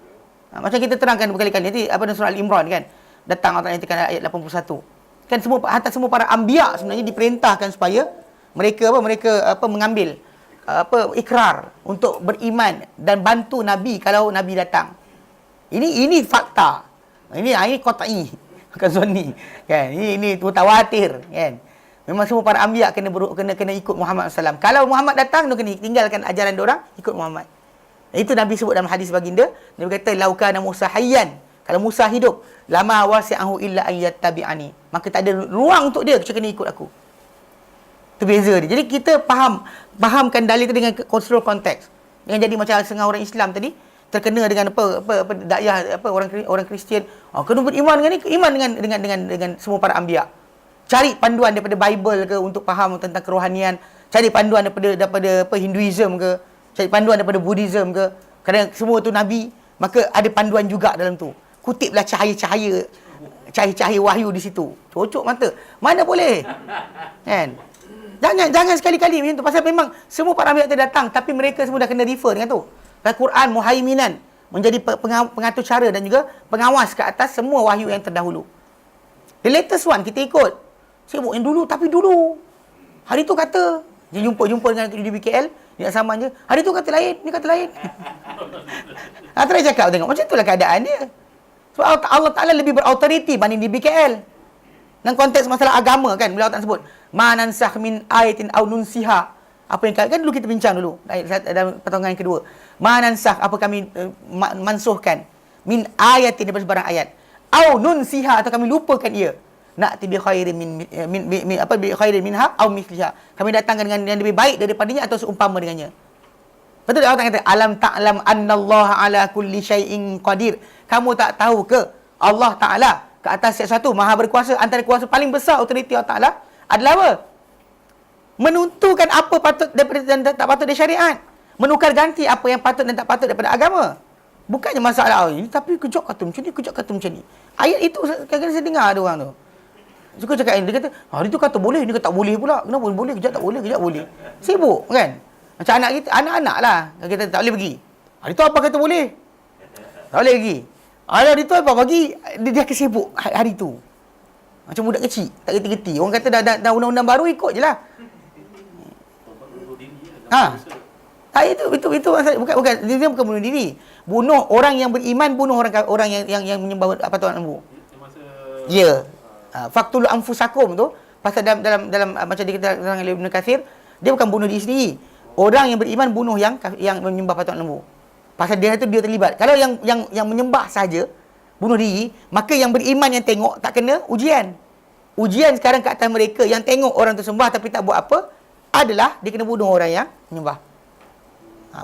Macam kita terangkan berkali-kali nanti dalam surah Al-Imran kan, datang Allah Taala ayat 81. Kan semua para anbiya sebenarnya diperintahkan supaya mereka mengambil ikrar untuk beriman dan bantu Nabi kalau Nabi datang. Ini fakta. Ini qat'i, bukan zanni. Kan? Ini mutawatir kan. Memang semua para anbiya kena ikut Muhammad SAW. Kalau Muhammad datang, kena tinggalkan ajaran diorang, ikut Muhammad. Itu Nabi sebut dalam hadis baginda. Nabi kata, laukana Musa hayyan. Kalau Musa hidup, lama wasi'ahu illa ayyattabi'ani. Maka tak ada ruang untuk dia kecuali kena ikut aku. Itu beza dia. Jadi kita fahamkan dalil itu dengan kultural konteks. Jangan jadi macam setengah orang Islam tadi terkena dengan dakwah orang Kristian. Kena beriman dengan ni, iman dengan semua para anbiya. Cari panduan daripada Bible ke untuk faham tentang kerohanian, cari panduan daripada Hinduism ke, cari panduan daripada Buddhism ke. Kerana semua tu Nabi, maka ada panduan juga dalam tu. kutiplah cahaya-cahaya wahyu di situ. Cocok mata. Mana boleh? Kan? Jangan sekali-kali macam tu. Pasal memang semua para anbiya datang, tapi mereka semua dah kena refer dengan tu. Al-Quran muhaiminan, menjadi pengatur cara dan juga pengawas ke atas semua wahyu yang terdahulu. The latest one kita ikut. Sibuk yang dulu, tapi dulu. Hari tu kata, dia jumpa dengan di BKL, dia nak saman je. Hari tu kata lain, ni kata lain. Try cakap tengok, macam itulah keadaan dia. Sebab Allah Ta'ala lebih berautoriti banding di BKL. Dalam konteks masalah agama kan, bila Allah Ta'ala sebut, ma nansakh min ayatin aw nunsiha. Apa yang kan dulu kita bincang dulu dalam pertolongan yang kedua. Ma nansakh, apa kami mansuhkan min ayatin, daripada sebarang ayat. Aw nunsiha, atau kami lupakan ia. Na'ti bi khairin bi khairin minha aw mithliha. Kami datangkan dengan yang lebih baik daripadanya atau seumpama dengannya. Betul tak? Allah kata, alam ta'lam annallaha ala kulli syai'in qadir. Kamu tak tahu ke Allah Ta'ala ke atas sesuatu maha berkuasa? Antara kuasa paling besar autoriti Allah Ta'ala adalah apa? Menentukan apa patut daripada dan tak patut dari syariat. Menukar ganti apa yang patut dan tak patut daripada agama. Bukannya masalah ini, tapi kejap kata macam ni, kejap kata macam ni. Ayat itu kadang-kadang saya dengar ada orang tu. Suka cakap ini, dia kata, hari tu kata boleh, ni kata tak boleh pula. Kenapa boleh? Kejap tak boleh, kejap boleh. Sibuk kan? Macam anak kita, anak-anak lah. Kita tak boleh pergi. Hari tu apa kata boleh? Tak boleh pergi. Hari tu apa bagi? Dia akan sibuk hari tu. Macam budak kecil, tak gerti-gerti. Orang kata dah undang-undang baru, ikut je lah. Itu bukan dia bukan bunuh diri. Bunuh orang yang beriman, bunuh orang yang menyembah apa Tuhan lembu. Ya. Faqtulu anfusakum tu pasal dalam macam dikatakan oleh Ibn Katsir, dia bukan bunuh diri sendiri. Orang yang beriman bunuh yang menyembah patung lembu. Pasal dia terlibat. Kalau yang menyembah saja bunuh diri, maka yang beriman yang tengok tak kena ujian. Ujian sekarang ke atas mereka yang tengok orang tu sembah tapi tak buat apa adalah dia kena bunuh orang yang menyembah.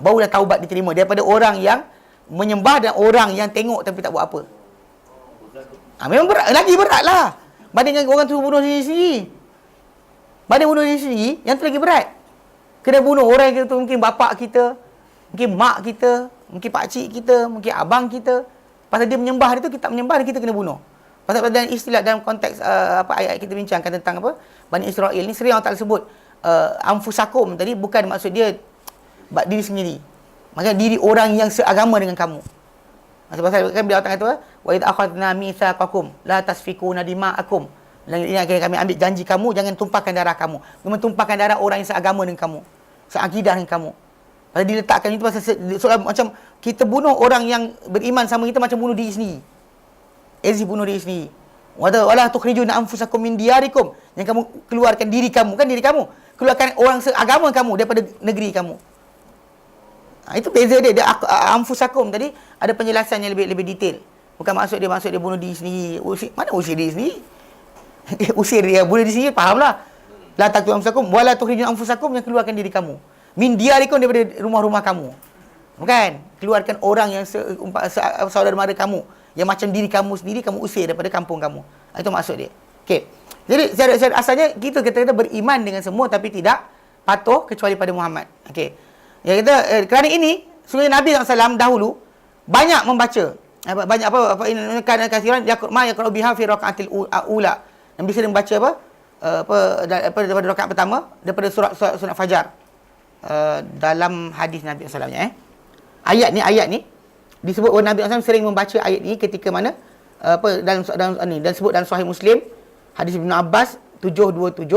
Barulah taubat diterima daripada orang yang menyembah dan orang yang tengok tapi tak buat apa. Memang berat, lagi beratlah banding dengan orang tu bunuh diri sendiri. Banding bunuh diri sendiri, yang tu lagi berat. Kena bunuh orang yang tu, mungkin bapak kita, mungkin mak kita, mungkin pakcik kita, mungkin abang kita. Pasal dia menyembah dia tu, kita tak menyembah dan kita kena bunuh. Pasal dalam istilah, dalam konteks ayat kita bincangkan tentang apa, Bani Israel ni sering Allah Ta'ala sebut anfusakum tadi, bukan maksud dia diri sendiri. Maksudnya diri orang yang seagama dengan kamu. Pasal kan bila Allah Ta'ala kata, wa idh akhadna mitsaqakum la tasfikuna dima'akum. Dan ini akhirnya kami ambil janji kamu, jangan tumpahkan darah kamu. Memang tumpahkan darah orang yang seagama dengan kamu, seakidah dengan kamu. Pasal diletakkan itu pasal soal macam kita bunuh orang yang beriman sama kita macam bunuh diri sendiri. Bunuh diri sendiri. Wala tukhrijuna anfusakum min diyarikum. Yang kamu keluarkan diri kamu, kan diri kamu. Keluarkan orang seagama kamu daripada negeri kamu. Itu beza dia. Anfusakum tadi ada penjelasan yang lebih detail. Bukan maksud dia bunuh diri sendiri. Mana usir diri sendiri? Usir dia, bunuh diri sendiri, fahamlah. La taqtulu anfusakum wala tukhrijuna anfusakum, yang keluarkan diri kamu. Min diyarikum, daripada rumah-rumah kamu. Bukan? Keluarkan orang yang saudara mara kamu, yang macam diri kamu sendiri, kamu usir daripada kampung kamu. Itu maksud dia. Okey. Jadi secara asalnya kita beriman dengan semua tapi tidak patuh kecuali pada Muhammad. Okey. Ya, kita kerana ini sebenarnya Nabi SAW dahulu banyak membaca ini kan kasiran yaqra biha fi rakaatil ula. Nabi sering baca daripada rakaat pertama daripada surah Fajar. Dalam hadis Nabi SAW ayat ni disebut Nabi SAW sering membaca ayat ni ketika mana dalam dan sebut dalam Sahih Muslim hadis Ibn Abbas 727,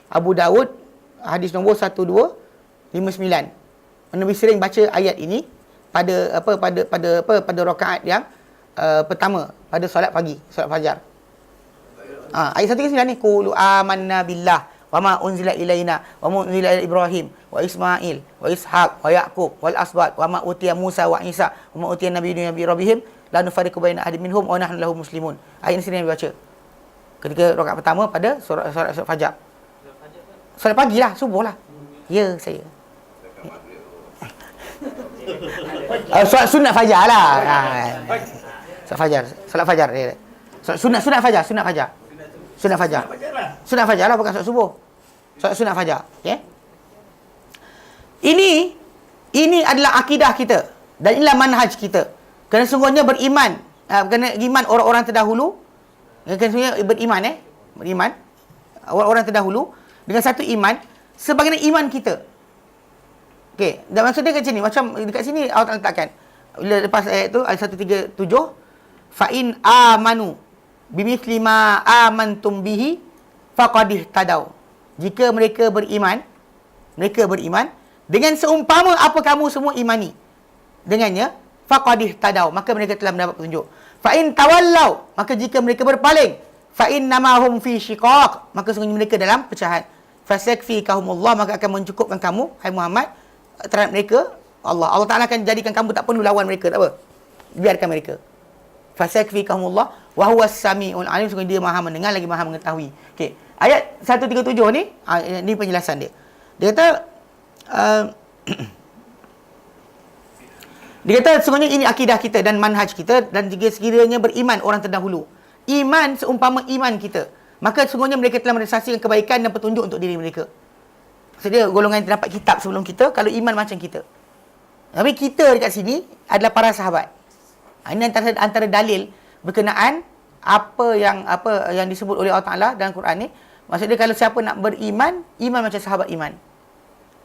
Abu Daud hadis nombor 1259. Nabi sering baca ayat ini pada rakaat yang pertama pada solat pagi, solat fajar. Ayat 1 ke 9 ni, qulu amanna billah wa ma unzila ilaina wa ma unzila ila Ibrahim wa Ismail wa Ishaq wa Yaqub wal asbat wa ma utiya Musa wa Isa wa ma utiya nabiyyun nabi rabbihim la nufarriqu baina ahadin minhum wa nahnu lahu muslimun. Ayat ini sering dibaca ketika rakaat pertama pada solat fajar. Solat pagi lah, subuh lah. Ya, saya. Solat sunat fajar lah. Solat fajar. Sunat fajar. Sunat fajar lah, bukan solat subuh. Solat sunat fajar. Okay? Ini adalah akidah kita dan inilah manhaj kita. Kerana sungguhnya beriman Kerana iman orang-orang terdahulu, sebenarnya beriman beriman orang-orang terdahulu dengan satu iman sebagaimana iman kita. Okey, dan maksud dia kat sini, macam dekat sini Allah Taala letakkan bila lepas ayat tu ayat 137, fa in amanu bimithli ma amantum bihi faqad ihtadaw. Jika mereka beriman dengan seumpama apa kamu semua imani dengannya, faqad ihtadaw, maka mereka telah mendapat petunjuk. Fa in tawallaw, maka jika mereka berpaling, fa innama hum fi shiqaq, maka sungguhnya mereka dalam pecahan. Fasakfikahumullah, maka akan mencukupkan kamu, hai Muhammad, terhadap mereka Allah Taala akan jadikan kamu tak perlu lawan mereka, tak apa. Biarkan mereka. Fasakfikahumullah wa huwas samiul alim, sungguhnya dia Maha mendengar lagi Maha mengetahui. Okey, ayat 137 ni, ni penjelasan dia. Dia kata dia kata sungguhnya ini akidah kita dan manhaj kita, dan jika sekiranya beriman orang terdahulu, iman seumpama iman kita, maka sungguhnya mereka telah merealisasikan kebaikan dan petunjuk untuk diri mereka. Maksudnya golongan yang terdapat kitab sebelum kita, kalau iman macam kita. Tapi kita dekat sini adalah para sahabat. Ini antara dalil berkenaan apa yang disebut oleh Allah Taala dalam Quran ni. Maksudnya kalau siapa nak beriman, iman macam sahabat iman.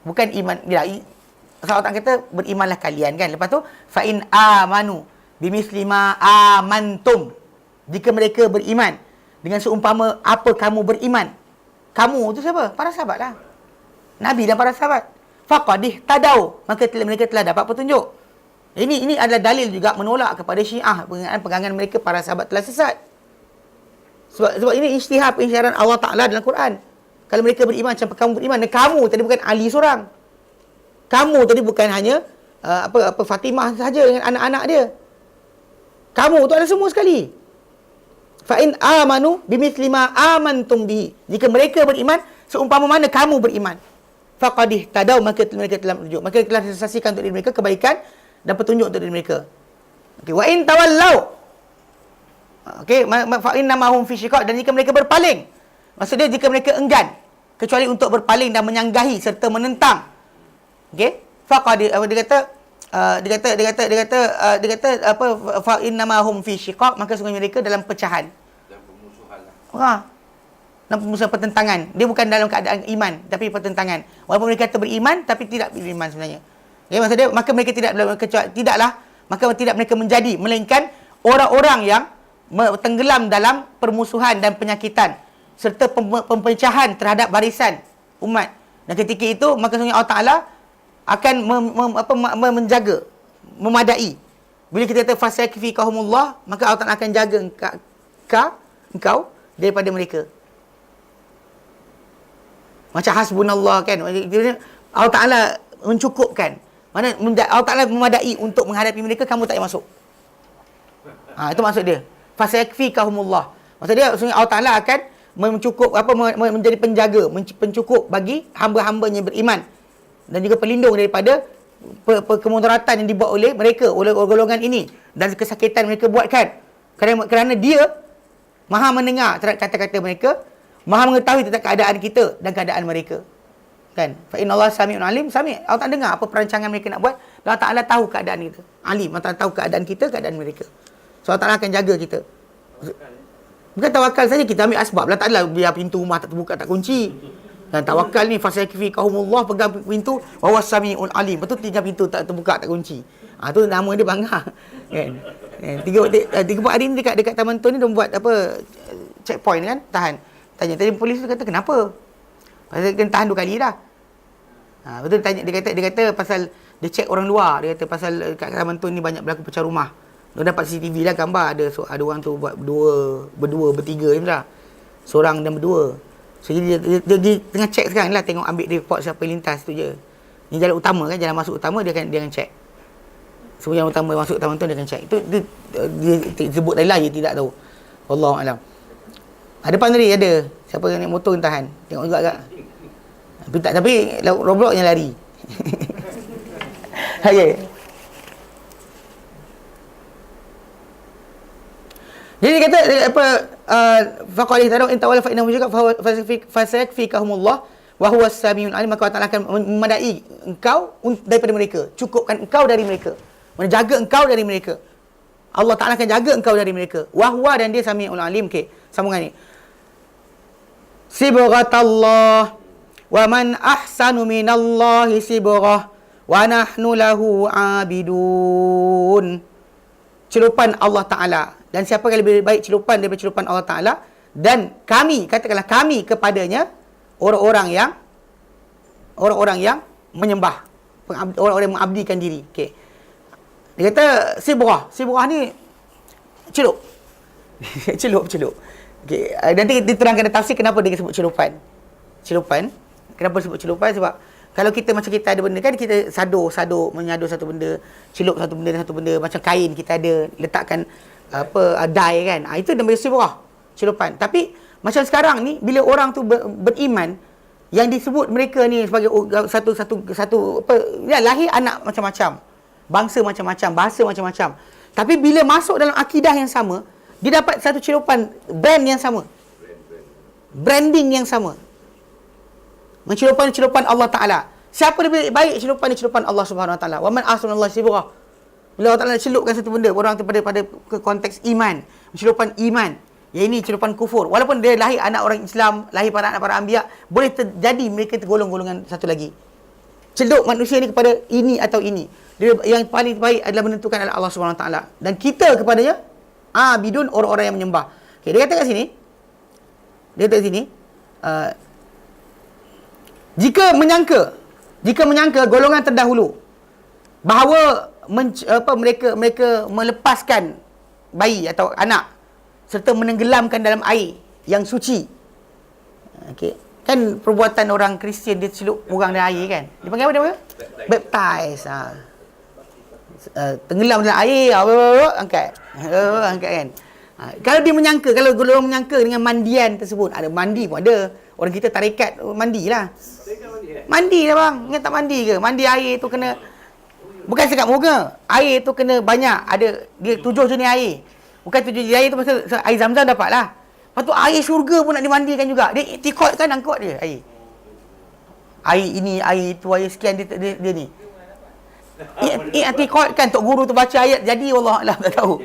Bukan iman bila sahabat Taala kata berimanlah kalian kan. Lepas tu fa in amanu bimithli ma amantum. Jika mereka beriman dengan seumpama apa kamu beriman. Kamu tu siapa? Para sahabat lah. Nabi dan para sahabat. Faqad ihtadaw, maka mereka telah dapat petunjuk. Ini adalah dalil juga menolak kepada Syiah, pegangan mereka para sahabat telah sesat. Sebab ini ijtihad pensyarahan Allah Taala dalam Quran. Kalau mereka beriman macam kamu beriman, dan kamu tadi bukan Ali seorang. Kamu tadi bukan hanya Fatimah sahaja dengan anak-anak dia. Kamu tu ada semua sekali. Fa in amanu bimithli ma amantum bihi. Jika mereka beriman seumpama mana kamu beriman, faqad ihtadaw, maka mereka telah menunjuk, maka telah disaksikan untuk diri mereka kebaikan dan petunjuk untuk diri mereka. Okey, wa in tawallaw, okey, fa innama hum fi shiqaq, dan jika mereka berpaling, maksudnya jika mereka enggan kecuali untuk berpaling dan menyanggahi serta menentang. Okey, faqad dia kata fa innama hum fi shiqaq, maka sungguhnya mereka dalam pecahan Dan pemusuhan lah. dalam pemusuhan, pertentangan. Dia bukan dalam keadaan iman, tapi pertentangan. Walaupun mereka kata beriman, tapi tidak beriman sebenarnya. Ya, maksudnya, maka mereka tidak mereka menjadi, melainkan orang-orang yang tenggelam dalam permusuhan dan penyakitan, serta pempecahan terhadap barisan umat. Dan ketika itu, maka sungguhnya Allah Ta'ala akan menjaga, memadai. Bila kita kata fasakfikahumullah, maka Allah Ta'ala akan jaga engkau daripada mereka. Macam hasbunallah kan. Allah Ta'ala mencukupkan. Mana Allah Ta'ala memadai untuk menghadapi mereka, kamu tak payah masuk. Itu maksud dia. Fasayakfikahumullah. Maksud dia, Allah Ta'ala akan menjadi penjaga, pencukup bagi hamba-hambanya beriman. Dan juga pelindung daripada kemudaratan yang dibuat oleh mereka, oleh golongan ini. Dan kesakitan mereka buatkan. Kerana dia Maha mendengar terhadap kata-kata mereka, Maha mengetahui tentang keadaan kita dan keadaan mereka. Kan? Fa innallaha sami'un alim. Allah tak dengar apa perancangan mereka nak buat. Allah Ta'ala tahu keadaan kita. Alim. Allah Ta'ala tahu keadaan kita, keadaan mereka. So Allah Ta'ala akan jaga kita. Bukan tawakal saja, kita ambil asbab. Allah Ta'ala biar pintu rumah tak terbuka, tak kunci. Dan tawakal ni fasayakfikahumullah, pegang pintu, wa huwas sami'ul alim. Betul tinggal pintu tak terbuka, tak kunci. Tu nama dia bangga. Kan? 3-4 hari ni dekat Taman Tun ni dia buat checkpoint kan, tahan. Tanya tadi polis tu kata kenapa? Pasal kena tahan 2 kali dah. Betul dia kata pasal dia check orang luar, dia kata pasal kat Taman Tun ni banyak berlaku pecah rumah. Dia dapat CCTV lah gambar ada orang tu buat berdua, bertiga macam dah. Seorang dan berdua. So dia tengah check sekarang lah, tengok ambil report siapa yang lintas tu je. Ni jalan utama kan, jalan masuk utama dia akan check. Semua yang utama masuk Taman Tun dia akan check. Itu dia sebut tadi lah, dia tidak tahu. Wallahu a'lam. Depan tadi ada siapa yang naik motor yang tahan. Tengok juga agak. Tapi Roblox yang lari. Okey. Jadi kata faqalih tadau in tawalla fa innahu yujaka fasayakfikahumullah wa huwas samiul alim, maka Allah akan memadai engkau daripada mereka, cukupkan engkau dari mereka, menjaga engkau dari mereka. Allah Ta'ala akan jaga engkau dari mereka. Wahwa dan dia Sami'ul Alim. Okey, sambungan ni. Sibghatallah wa man ahsanu minallahi sibghah wa nahnu lahu abidun. Celupan Allah Ta'ala. Dan siapa yang lebih baik celupan daripada celupan Allah Ta'ala? Dan kami, katakanlah kami kepadanya orang-orang yang menyembah, orang-orang yang mengabdikan diri. Okey. Dia kata sibrah. Sibrah ni celup. celup. Okey, nanti diterangkan tafsir kenapa dia sebut celupan. Celupan. Kenapa sebut celupan? Sebab kalau kita macam kita ada benda kan, kita sadur menyadur satu benda, celup satu benda dan satu benda, macam kain kita ada letakkan dye kan. Itu namanya sibrah, celupan. Tapi macam sekarang ni bila orang tu beriman, yang disebut mereka ni sebagai satu ya, lahir anak macam-macam, bangsa macam-macam, bahasa macam-macam. Tapi bila masuk dalam akidah yang sama, dia dapat satu celupan, brand yang sama. Branding yang sama. Celupan Allah Ta'ala. Siapa lebih baik celupan ni? Celupan Allah Subhanahu Wa Ta'ala. Wa man ahsanu sibrah. Bila Allah Ta'ala celupkan satu benda, orang tu pada konteks iman, celupan iman. Yang ini celupan kufur. Walaupun dia lahir anak orang Islam, lahir para anak para anbiya, boleh terjadi mereka tergolong-golongan satu lagi. Celup manusia ni kepada ini atau ini. Dia yang paling baik adalah menentukan adalah Allah Subhanahu Wa Ta'ala. Dan kita kepadanya abidun, orang-orang yang menyembah. Okay, dia kata kat sini. Jika menyangka golongan terdahulu bahawa mereka melepaskan bayi atau anak serta menenggelamkan dalam air yang suci. Okey. Kan perbuatan orang Kristian, dia celup orang dalam air kan. Dia panggil apa dia panggil? Baptize. Tenggelam dalam air, angkat. Angkat kan. Kalau dia menyangka, kalau golongan menyangka dengan mandian tersebut, ada mandi pun ada. Orang kita tarikat mandilah. Mandi lah bang. Ingat tak mandi ke? Mandi air tu kena, bukan sekat muka. Air tu kena banyak. Ada dia 7 jenis air. Bukan 7 jenis air tu pasal air Zam-Zam dapat lah. Lepas tu air syurga pun nak dimandikan juga. Dia iktikad kan, angkut dia air. Air ini, air itu, air sekian dia ni. Iktikad kan, tok guru tu baca ayat jadi wallahualam tak tahu.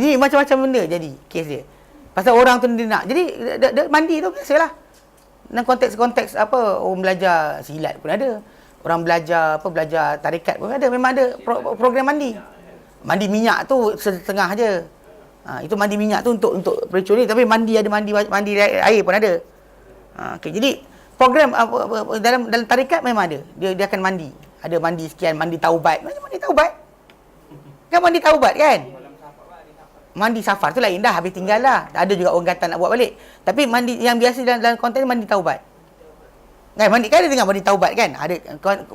Ini macam-macam benda jadi kes dia. Pasal orang tu dia nak. Jadi mandi tu biasalah. Dalam konteks orang belajar silat pun ada. Orang belajar tarikat pun ada. Memang ada program mandi. Mandi minyak tu setengah je. Itu mandi minyak tu untuk pericun ni, tapi mandi air pun ada. Okey, jadi program dalam tarikat memang ada. Dia akan mandi. Ada mandi sekian, mandi taubat. Macam mandi taubat? Kan mandi taubat kan? Mandi safar tu lain dah, habis tinggal lah. Ada juga orang kata nak buat balik. Tapi mandi yang biasa dalam konteks mandi taubat. Kan mandi kan, ada dengar mandi taubat kan? Ada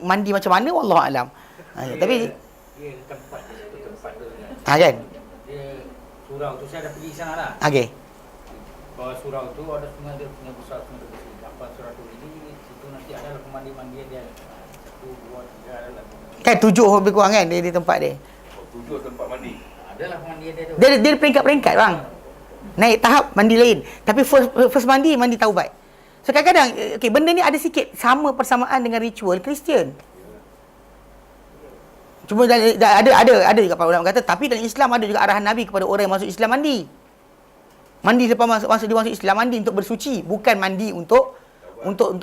mandi macam mana wallahualam. Tapi tempat tu kan. Dia surau tu saya dah pergi sana lah. Okey. Bawah surau tu ada sungai besar, sungai kecil. Dapat surau tu ini, situ nanti ada mandi-mandian dia. 1, 2, 3 adalah. Kan 7 lebih kurang kan dia di tempat dia. 7 tempat mandi. Adalah mandian dia tu. Dia peringkat-peringkat bang. Naik tahap mandi lain. Tapi first mandi taubat. So kadang-kadang okey, benda ni ada sikit sama persamaan dengan ritual Kristian. Cuma ada juga para ulama kata, tapi dalam Islam ada juga arahan Nabi kepada orang yang masuk Islam mandi. Mandi lepas masuk Islam, mandi untuk bersuci, bukan mandi untuk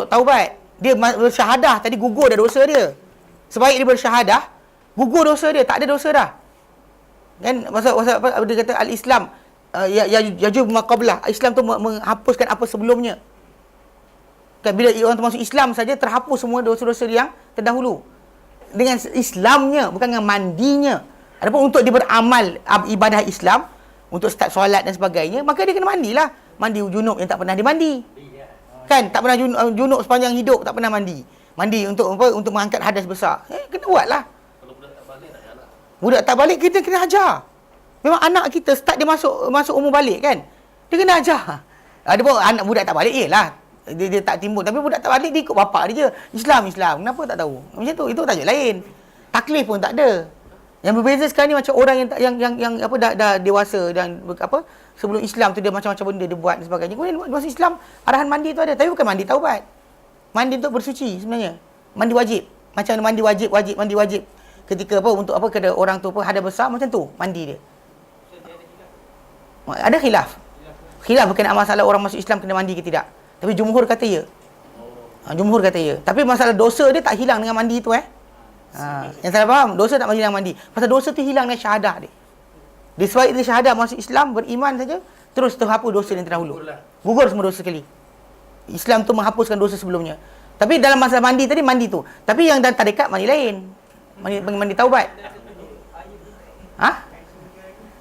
taubat. Dia bersyahadah tadi, gugur dah dosa dia. Sebaik dia bersyahadah, gugur dosa dia, tak ada dosa dah. Kan masa dia kata al-Islam yajub ma qablah. Islam tu menghapuskan apa sebelumnya. Kan bila orang tu masuk Islam saja, terhapus semua dosa-dosa yang terdahulu. Dengan Islamnya, bukan dengan mandinya. Adapun untuk dia beramal ibadah Islam, untuk start solat dan sebagainya, maka dia kena mandilah. Mandi junub yang tak pernah dimandi. Kan tak pernah junub sepanjang hidup, tak pernah mandi. Mandi untuk apa? Untuk mengangkat hadas besar. Kena buatlah. Budak tak balik kita kena ajar. Memang anak kita start dia masuk umur balik kan, dia kena ajar. Ada pun anak budak tak balik lah. Dia tak timbul, tapi budak tak balik dia ikut bapak dia je. Islam. Kenapa tak tahu? Macam tu, itu tajuk lain. Taklif pun tak ada. Yang berbeza sekarang ni macam orang yang dah dewasa dan sebelum Islam tu dia macam-macam benda dia buat dan sebagainya. Kemudian masuk Islam, arahan mandi tu ada, tapi bukan mandi taubat. Mandi untuk bersuci sebenarnya. Mandi wajib. Macam mandi wajib. ketika apa untuk apa kena orang tu apa hadas besar macam tu mandi dia. Ada khilaf. Khilaf berkenaan masalah orang masuk Islam kena mandi ke tidak. Tapi jumhur kata ya. Jumhur kata ya. Tapi masalah dosa dia tak hilang dengan mandi tu yang salah faham, dosa tak hilang mandi. Pasal dosa tu hilang dengan syahadah dia. Disebab dia syahadah masuk Islam, beriman saja, terus terhapus dosa yang terdahulu. Gugur semua dosa sekali. Islam tu menghapuskan dosa sebelumnya. Tapi dalam masalah mandi tadi, mandi tu. Tapi yang dalam tarekat mandi lain. Mandi taubat.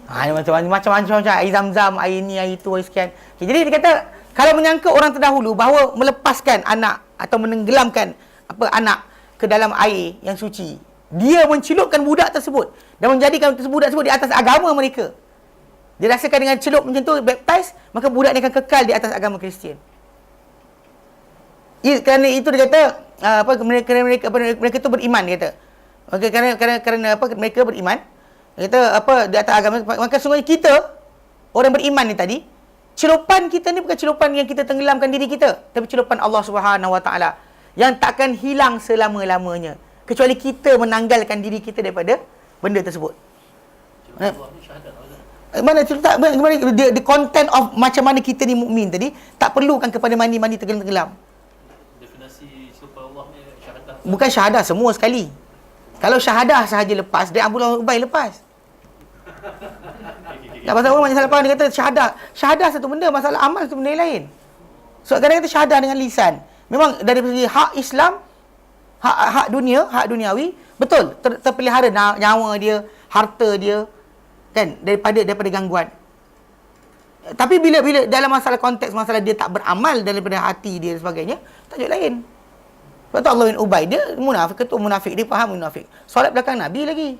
Macam-macam air zam-zam, air ni, air tu, air sekian. Okay, jadi dia kata kalau menyangka orang terdahulu bahawa melepaskan anak atau menenggelamkan anak ke dalam air yang suci, dia mencelupkan budak tersebut dan menjadikan budak tersebut di atas agama mereka. Dia rasakan dengan celup macam tu, baptize, maka budak ni akan kekal di atas agama Kristian. Kerana itu dia kata mereka tu beriman, dia kata. Okay, kerana mereka beriman. Dia kata di atas agama, maka sungguhnya kita orang beriman ni tadi, celupan kita ni bukan celupan yang kita tenggelamkan diri kita, tapi celupan Allah Subhanahu Wa Taala yang takkan hilang selama-lamanya kecuali kita menanggalkan diri kita daripada benda tersebut. Mana cerita the content of macam mana kita ni mukmin tadi tak perlukan kepada mandi tenggelam. Definisi celupan Allah ni syahadah. Bukan syahadah semua sekali. Kalau syahadah sahaja lepas, dia Abdullah Ubay lepas. Tak pasal orang macam salah faham, dia kata syahadah satu benda, masalah amal satu benda lain. So kadang kata syahadah dengan lisan. Memang dari segi hak Islam, hak dunia, hak duniawi, betul terpelihara nyawa dia, harta dia kan daripada gangguan. Tapi bila dalam masalah konteks masalah dia tak beramal daripada hati dia dan sebagainya, tajuk lain. Sebab tu Allah bin Ubay dia munafik, dia faham munafik. Solat belakang Nabi lagi.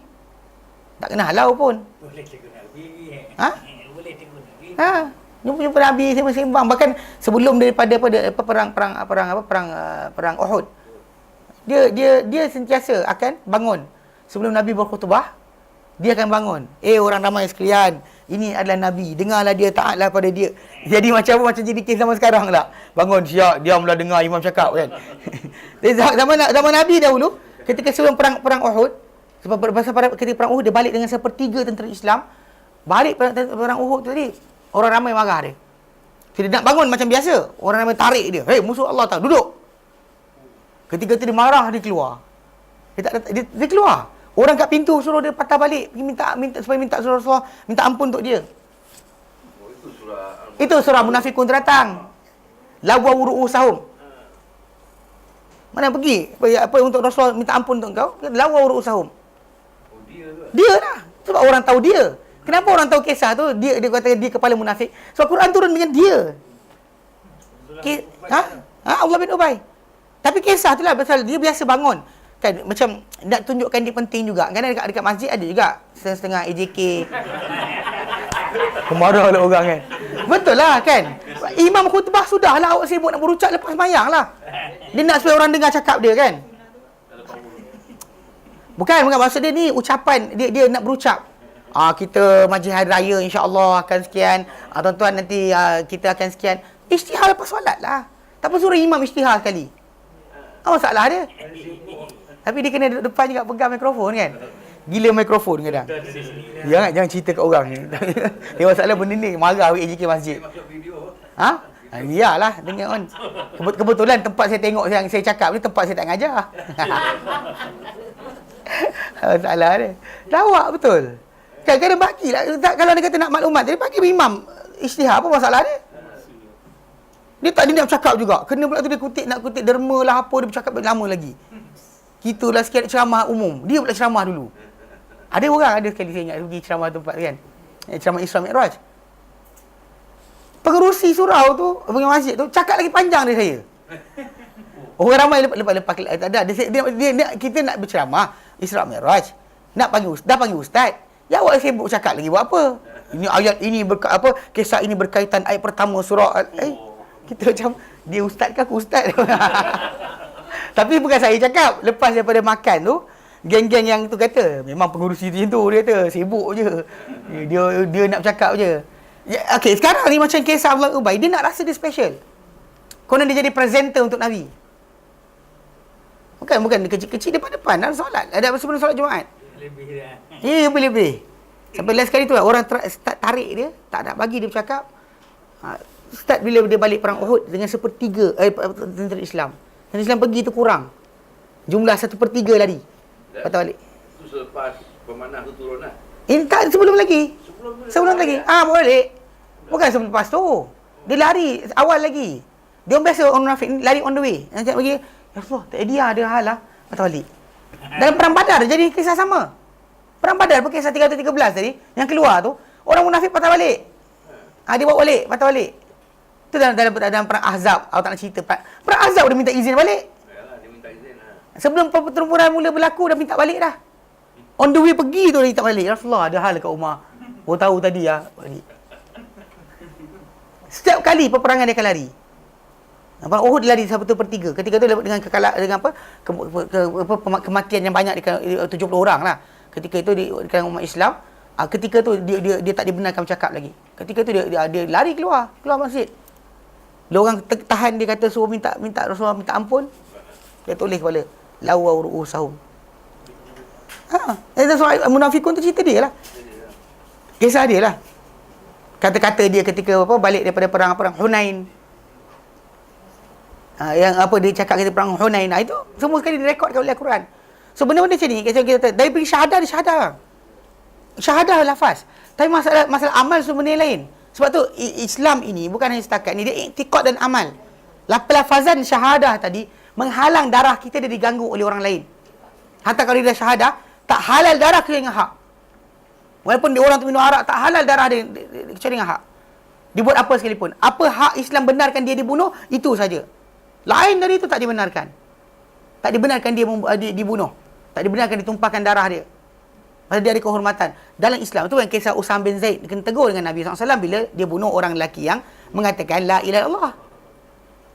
Tak kena halau pun. Boleh tegur Nabi. Boleh tegur Nabi. Jumpa Nabi sembang. Bahkan sebelum daripada perang Uhud. Dia sentiasa akan bangun. Sebelum Nabi berkhutbah, dia akan bangun. Orang ramai sekalian, ini adalah Nabi. Dengarlah dia, taatlah pada dia. Jadi macam jadi kes zaman sekarang lah. Bangun, siap, diamlah dengar imam cakap kan. zaman Nabi dahulu, ketika sebelum perang Uhud, sebab ketika perang Uhud, dia balik dengan sepertiga tentera Islam. Balik perang Uhud tadi, orang ramai marah dia. Dia nak bangun macam biasa, orang ramai tarik dia. Hei, musuh Allah tak, duduk. Ketika tu dia marah, dia keluar. Dia keluar. Orang kat pintu suruh dia patah balik, pergi minta surah Rasulullah, minta ampun untuk dia. Itu surah Munafikun terdatang. Lawa wuru'usahum. Mana pergi? Apa untuk Rasulullah minta ampun untuk kau? Lawa wuru'usahum. Dia lah. Sebab orang tahu dia. Kenapa orang tahu kisah tu? Dia kata dia kepala munafik. Sebab Quran turun dengan dia. Allah bin Ubay. Tapi kisah tu lah pasal dia biasa bangun. Kan macam nak tunjukkan dia penting juga. Kadang dekat masjid ada juga setengah AJK. Pemarah lah orang kan. Betul lah kan. Imam khutbah sudahlah, awak sibuk nak berucap lepas sembahyang lah. Dia nak supaya orang dengar cakap dia kan. Bukan maksud dia ni ucapan dia nak berucap. Kita majlis hari raya insya-Allah akan sekian. Tuan-tuan nanti kita akan sekian. Isytihar lepas solat lah. Tak apa suruh imam isytihar sekali. Apa masalah dia? Tapi dia kena duduk depan juga pegang mikrofon kan. Gila mikrofon kadang. Jangan cerita kat orang ni. Dia masalah benda ni marah AJK masjid. Iyalah dengar kan. Kebetulan tempat saya tengok yang saya cakap ni tempat saya tak ngajar. Masalah dia. Lawak betul. Kadang-kadang bagilah. Kalau dia kata nak maklumat, dia bagi imam isytihar, apa masalah dia? Dia nak bercakap juga. Kena pula tu dia nak kutip derma lah apa, dia bercakap lama lagi. Kita lah sikit ceramah umum. Dia pula ceramah dulu. Ada sekali saya ingat pergi ceramah tempat kan. Ceramah Isra Mi'raj. Pengerusi surau tu, pengerusi masjid tu cakap lagi panjang dari saya. Orang ramai lepas ada dia kita nak berceramah Isra Mi'raj. Dah panggil ustaz. Ya awak sibuk cakap lagi buat apa? Ini ayat ini kisah ini berkaitan ayat pertama surah. Kita macam dia ustaz ke aku ustaz? Tapi bukan saya cakap. Lepas daripada makan tu, geng-geng yang tu kata, memang pengurusi tu dia kata, sibuk je. Dia nak bercakap je. Okey, sekarang ni macam kisah Abdullah Ubay, dia nak rasa dia special. Konon dia jadi presenter untuk Nabi. Bukan dia kecil-kecil depan-depan dalam solat. Ada sebelum solat Jumaat. Lebih dia. Ya, lebih-lebih. Sampai last sekali tu lah, orang start tarik dia, tak nak bagi dia bercakap. Start bila dia balik perang Uhud dengan sepertiga tentera Islam. Tentera Islam pergi tu kurang. Jumlah 1/3 lari. Patah balik. Itu selepas pemanah tu turun lah. Ini tak sebelum lagi. Sebelum Sebelum lagi. Balik. Bukan sebelum lepas tu. Dia lari awal lagi. Dia orang biasa orang munafik ni lari on the way. Nanti bagi, ya Allah, tak ada hal lah. Patah balik. Dalam perang Badar jadi kisah sama. Perang Badar pun kisah 313 tadi yang keluar tu, orang munafik patah balik. Dia bawa balik, patah balik. Tu dalam perang Ahzab, awak tak nak cerita. Perang Ahzab dia minta izin balik. Yalah, dia minta izin lah. Sebelum pertempuran mula berlaku dah minta balik dah. On the way pergi tu dia minta balik. Rasulullah ada hal kat rumah. Oh tahu tadi ya, balik. Setiap kali peperangan dia akan lari. Perang Uhud lari 1/3. Ketika tu dengan dengan kematian yang banyak 70 orang lah. Ketika itu di kalangan umat Islam, ketika tu dia tak dibenarkan bercakap lagi. Ketika tu dia lari keluar masjid. Bila orang tahan dia kata suruh minta Rasulullah minta ampun, dia tulis kepala lawa ru'usahum. Itu soal munafikun tu cerita dia lah. Kisah dia lah. Kata-kata dia ketika balik daripada perang Hunain. Yang dia cakap kita perang Hunain, itu semua sekali direkodkan oleh Al-Quran. So benda-benda macam ni kita kata dari pergi syahadah dia syahadah lafaz. Tapi masalah amal semua benda lain. Sebab tu Islam ini bukan hanya setakat ni, dia iktikad dan amal. Pelafazan syahadah tadi menghalang darah kita dia diganggu oleh orang lain. Hatta kalau dia dah syahadah, tak halal darah kecuali dengan hak. Walaupun dia orang tu minum arak, tak halal darah dia kecuali dengan hak. Dibuat apa sekalipun. Apa hak Islam benarkan dia dibunuh, itu saja. Lain dari itu tak dibenarkan. Tak dibenarkan dia dibunuh. Tak dibenarkan ditumpahkan darah dia. Pasal dia ada kehormatan. Dalam Islam, itu yang kisah Usam bin Zaid kena tegur dengan Nabi SAW bila dia bunuh orang lelaki yang mengatakan La ilaha illallah.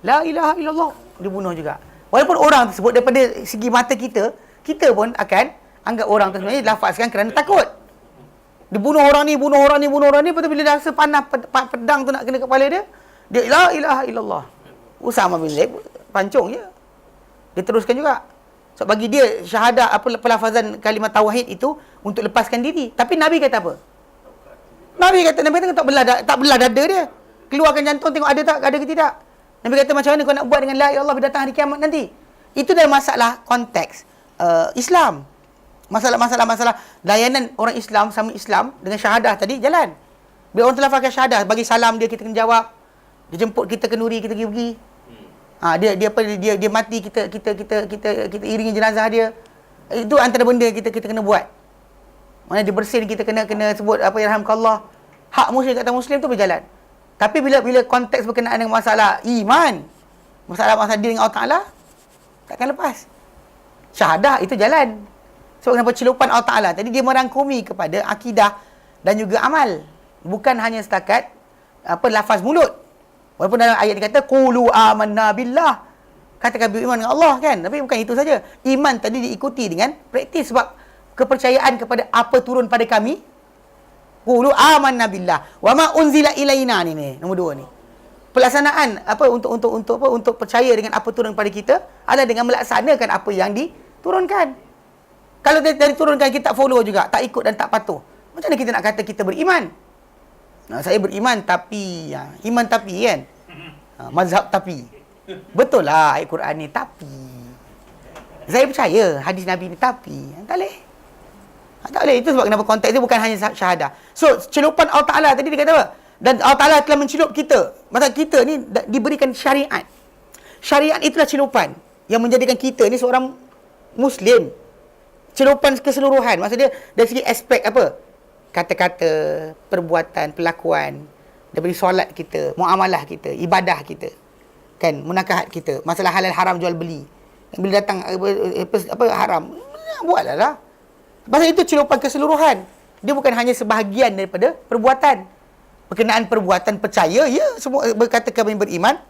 La ilaha illallah. Dia bunuh juga. Walaupun orang tersebut daripada segi mata kita pun akan anggap orang tu sebenarnya lafazkan kerana takut. Dia bunuh orang ni. Lepas tu bila dah rasa panah pedang tu nak kena kepala dia La ilaha illallah. Usama bin Zaid pancung je. Dia teruskan juga. So bagi dia syahadah pelafazan kalimah tauhid itu untuk lepaskan diri. Tapi Nabi kata apa? Nabi kata tak belah dada dia. Keluarkan jantung tengok ada ke tidak. Nabi kata macam mana kau nak buat dengan la ilaha illallah bila datang hari kiamat nanti. Itu dalam masalah konteks Islam. Masalah layanan orang Islam sama Islam dengan syahadah tadi jalan. Bila orang telafazkan syahadah, bagi salam dia kita kena jawab. Dia jemput kita kenduri kita pergi. Dia mati kita iringi jenazah dia. Itu antara benda kita kena buat. Mana dia bersin kita kena sebut apa yarhamkallah. Hak muslim kata muslim tu berjalan. Tapi bila konteks berkenaan dengan masalah iman, masalah dia dengan Allah Taala, takkan lepas. Syahadah itu jalan. Sebab kenapa celupan Allah Taala tadi dia merangkumi kepada akidah dan juga amal. Bukan hanya setakat lafaz mulut. Walaupun dalam ayat dia kata qulu amanna billah, katakan beriman dengan Allah kan, tapi bukan itu saja. Iman tadi diikuti dengan praktis sebab kepercayaan kepada apa turun pada kami. Qulu amanna billah wa ma unzila ilaina ni nombor 2 ni. Pelaksanaan untuk percaya dengan apa turun pada kita adalah dengan melaksanakan apa yang diturunkan. Kalau dari turunkan kita tak follow juga, tak ikut dan tak patuh, macam mana kita nak kata kita beriman? Saya beriman tapi iman tapi kan. Mazhab tapi. Betul lah ayat Quran ni tapi. Saya percaya hadis Nabi ni tapi. Tak boleh. Tak boleh. Itu sebab kenapa konteks dia bukan hanya syahadah. So celupan Allah Ta'ala tadi dia kata apa? Dan Allah Ta'ala telah mencelup kita. Maksud kita ni diberikan syariat. Syariat itulah celupan yang menjadikan kita ni seorang Muslim. Celupan keseluruhan. Maksudnya dari segi aspek apa? Kata-kata, perbuatan, perlakuan, daripada solat kita, muamalah kita, ibadah kita, kan, munakahat kita, masalah halal haram jual beli. Bila datang haram, buatlah lah. Pasal itu celupan keseluruhan. Dia bukan hanya sebahagian daripada perbuatan. Berkenaan perbuatan percaya, ya, semua berkata kami beriman.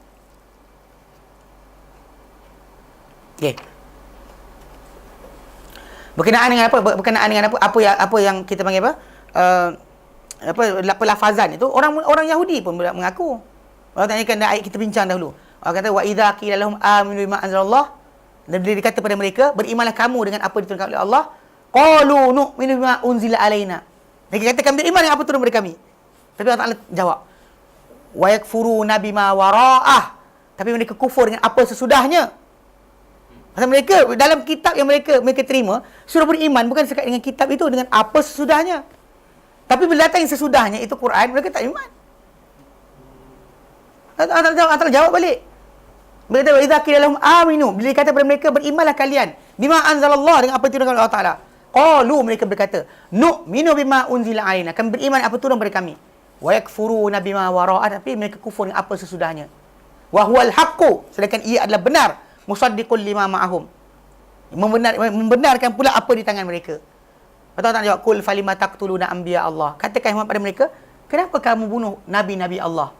Okey. Berkenaan dengan apa yang kita panggil apa? Pelafazan itu orang Yahudi pun mengaku. Orang tanyakan ayat kita bincang dahulu. Orang kata wa idza qila lahum aminu bima anzalallah, dan bila dikata pada mereka berimanlah kamu dengan apa diturunkan oleh Allah, Qalu nu'minu bima unzila alaina. Mereka kata kami beriman dengan apa turun kepada kami. Tapi Allah Ta'ala jawab, wa yakfuruna bima wara'ah. Tapi mereka kufur dengan apa sesudahnya. Pasal mereka dalam kitab yang mereka terima, suruh beriman bukan sekat dengan kitab itu, dengan apa sesudahnya. Tapi bila datang yang sesudahnya itu Quran, mereka tak iman. Allah Ta'ala jawab balik. Bila kata idza qila lahum aminu, bila dikata kepada mereka berimanlah kalian bima anzalallah, dengan apa turun Allah Ta'ala. Qalu, mereka berkata, nu'minu bima unzila alaina, kami beriman apa turun kepada kami. Wa yakfuruna bima wara'a, tapi mereka kufur dengan apa sesudahnya. Wa huwal haqqu, sedangkan ia adalah benar, musaddiqul lima ma'ahum, membenarkan pula apa di tangan mereka. Allah Ta'ala jawab, qul falima taqtuluna anbiya Allah, katakan Muhammad pada mereka, kenapa kamu bunuh nabi-nabi Allah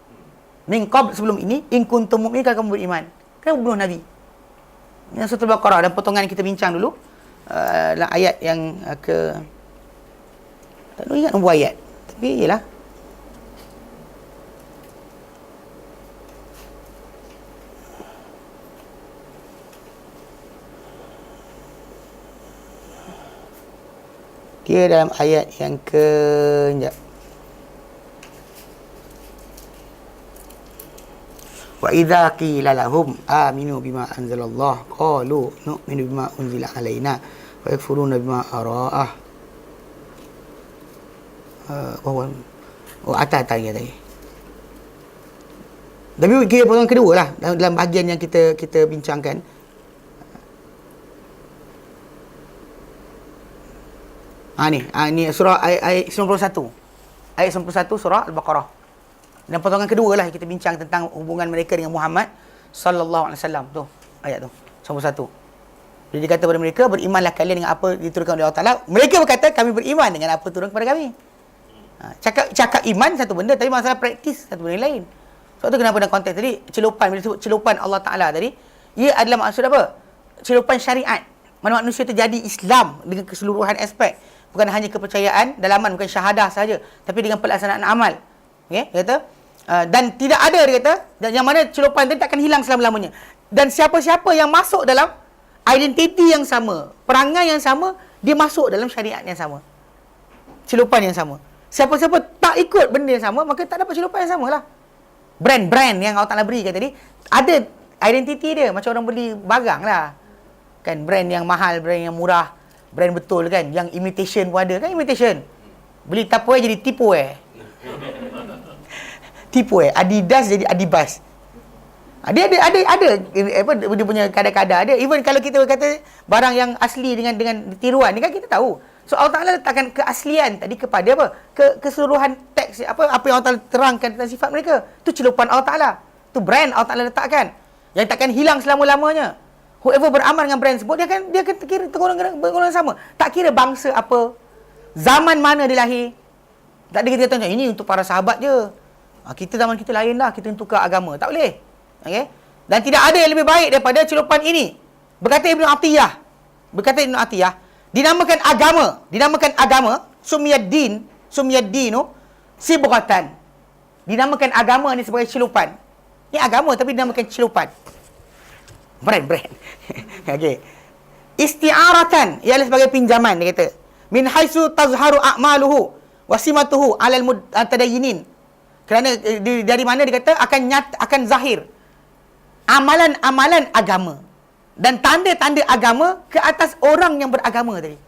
min qabl, sebelum ini, in kuntum mu'minin, kalau kamu beriman, kenapa bunuh nabi. Yang surah Al-Baqarah, dan potongan kita bincang dulu dalam ayat yang tak tahu ingat nombor ayat, tapi ialah dia dalam ayat yang sekejap. Wa idza qila lahum aminu bima anzalallah qalu nu'minu bima unzila alaina wa yakfuruna bima ara'ah. Atas ya tadi. Tapi kita potongan kedua lah dalam bahagian yang kita bincangkan. Ni surah ayat 91. Ayat 91 surah Al-Baqarah. Dan potongan kedua lah kita bincang tentang hubungan mereka dengan Muhammad sallallahu alaihi wasallam. Tu ayat tu 91. Bila dikata kepada mereka, berimanlah kalian dengan apa diturunkan oleh Allah Taala. Mereka berkata, kami beriman dengan apa turun kepada kami. Cakap iman satu benda, tapi masalah praktis satu benda lain. Sebab tu kenapa dalam konteks tadi celupan, bila sebut celupan Allah Taala tadi, ia adalah maksud apa? Celupan syariat. Mana manusia terjadi Islam dengan keseluruhan aspek. Bukan hanya kepercayaan, dalaman, bukan syahadah sahaja, tapi dengan pelaksanaan amal. Okay? Dia kata, dan tidak ada, dia kata, dan yang mana celupan tadi takkan hilang selama-lamanya. Dan siapa-siapa yang masuk dalam identiti yang sama, perangai yang sama, dia masuk dalam syariat yang sama, celupan yang sama. Siapa-siapa tak ikut benda yang sama, maka tak dapat celupan yang sama lah. Brand yang Allah Ta'ala berikan tadi, ada identiti dia, macam orang beli barang lah. Kan, brand yang mahal, brand yang murah, brand betul kan. Yang imitation pun ada kan, imitation. Beli Tupperware jadi Tipuware. Tipuware, Adidas jadi Adibas. Dia ada apa dia punya kadar-kadar ada. Even kalau kita kata barang yang asli dengan tiruan ni kan kita tahu. So Allah Taala letakkan keaslian tadi kepada apa? Keseluruhan teks apa yang Allah Taala terangkan tentang sifat mereka. Tu celupan Allah Taala. Tu brand Allah Taala letakkan. Yang takkan hilang selama-lamanya. Whoever beramal dengan brand sebut, dia akan kira tergolongan sama. Tak kira bangsa apa, zaman mana dia lahir. Tak ada kita kata ini untuk para sahabat je. Kita zaman kita lain lah, kita tukar agama. Tak boleh. Okay? Dan tidak ada yang lebih baik daripada celupan ini. Berkata Ibn Atiyah, dinamakan agama, sumiyad dinu, sibghatan. Dinamakan agama ni sebagai celupan. Ini agama tapi dinamakan celupan. Brand. Okey. Isti'aratan, ialah sebagai pinjaman, dia kata. Min haitsu tazharu a'maluhu wa simatuhu 'alal mutadayyinin. Kerana dari mana dia kata akan zahir amalan-amalan agama dan tanda-tanda agama ke atas orang yang beragama tadi.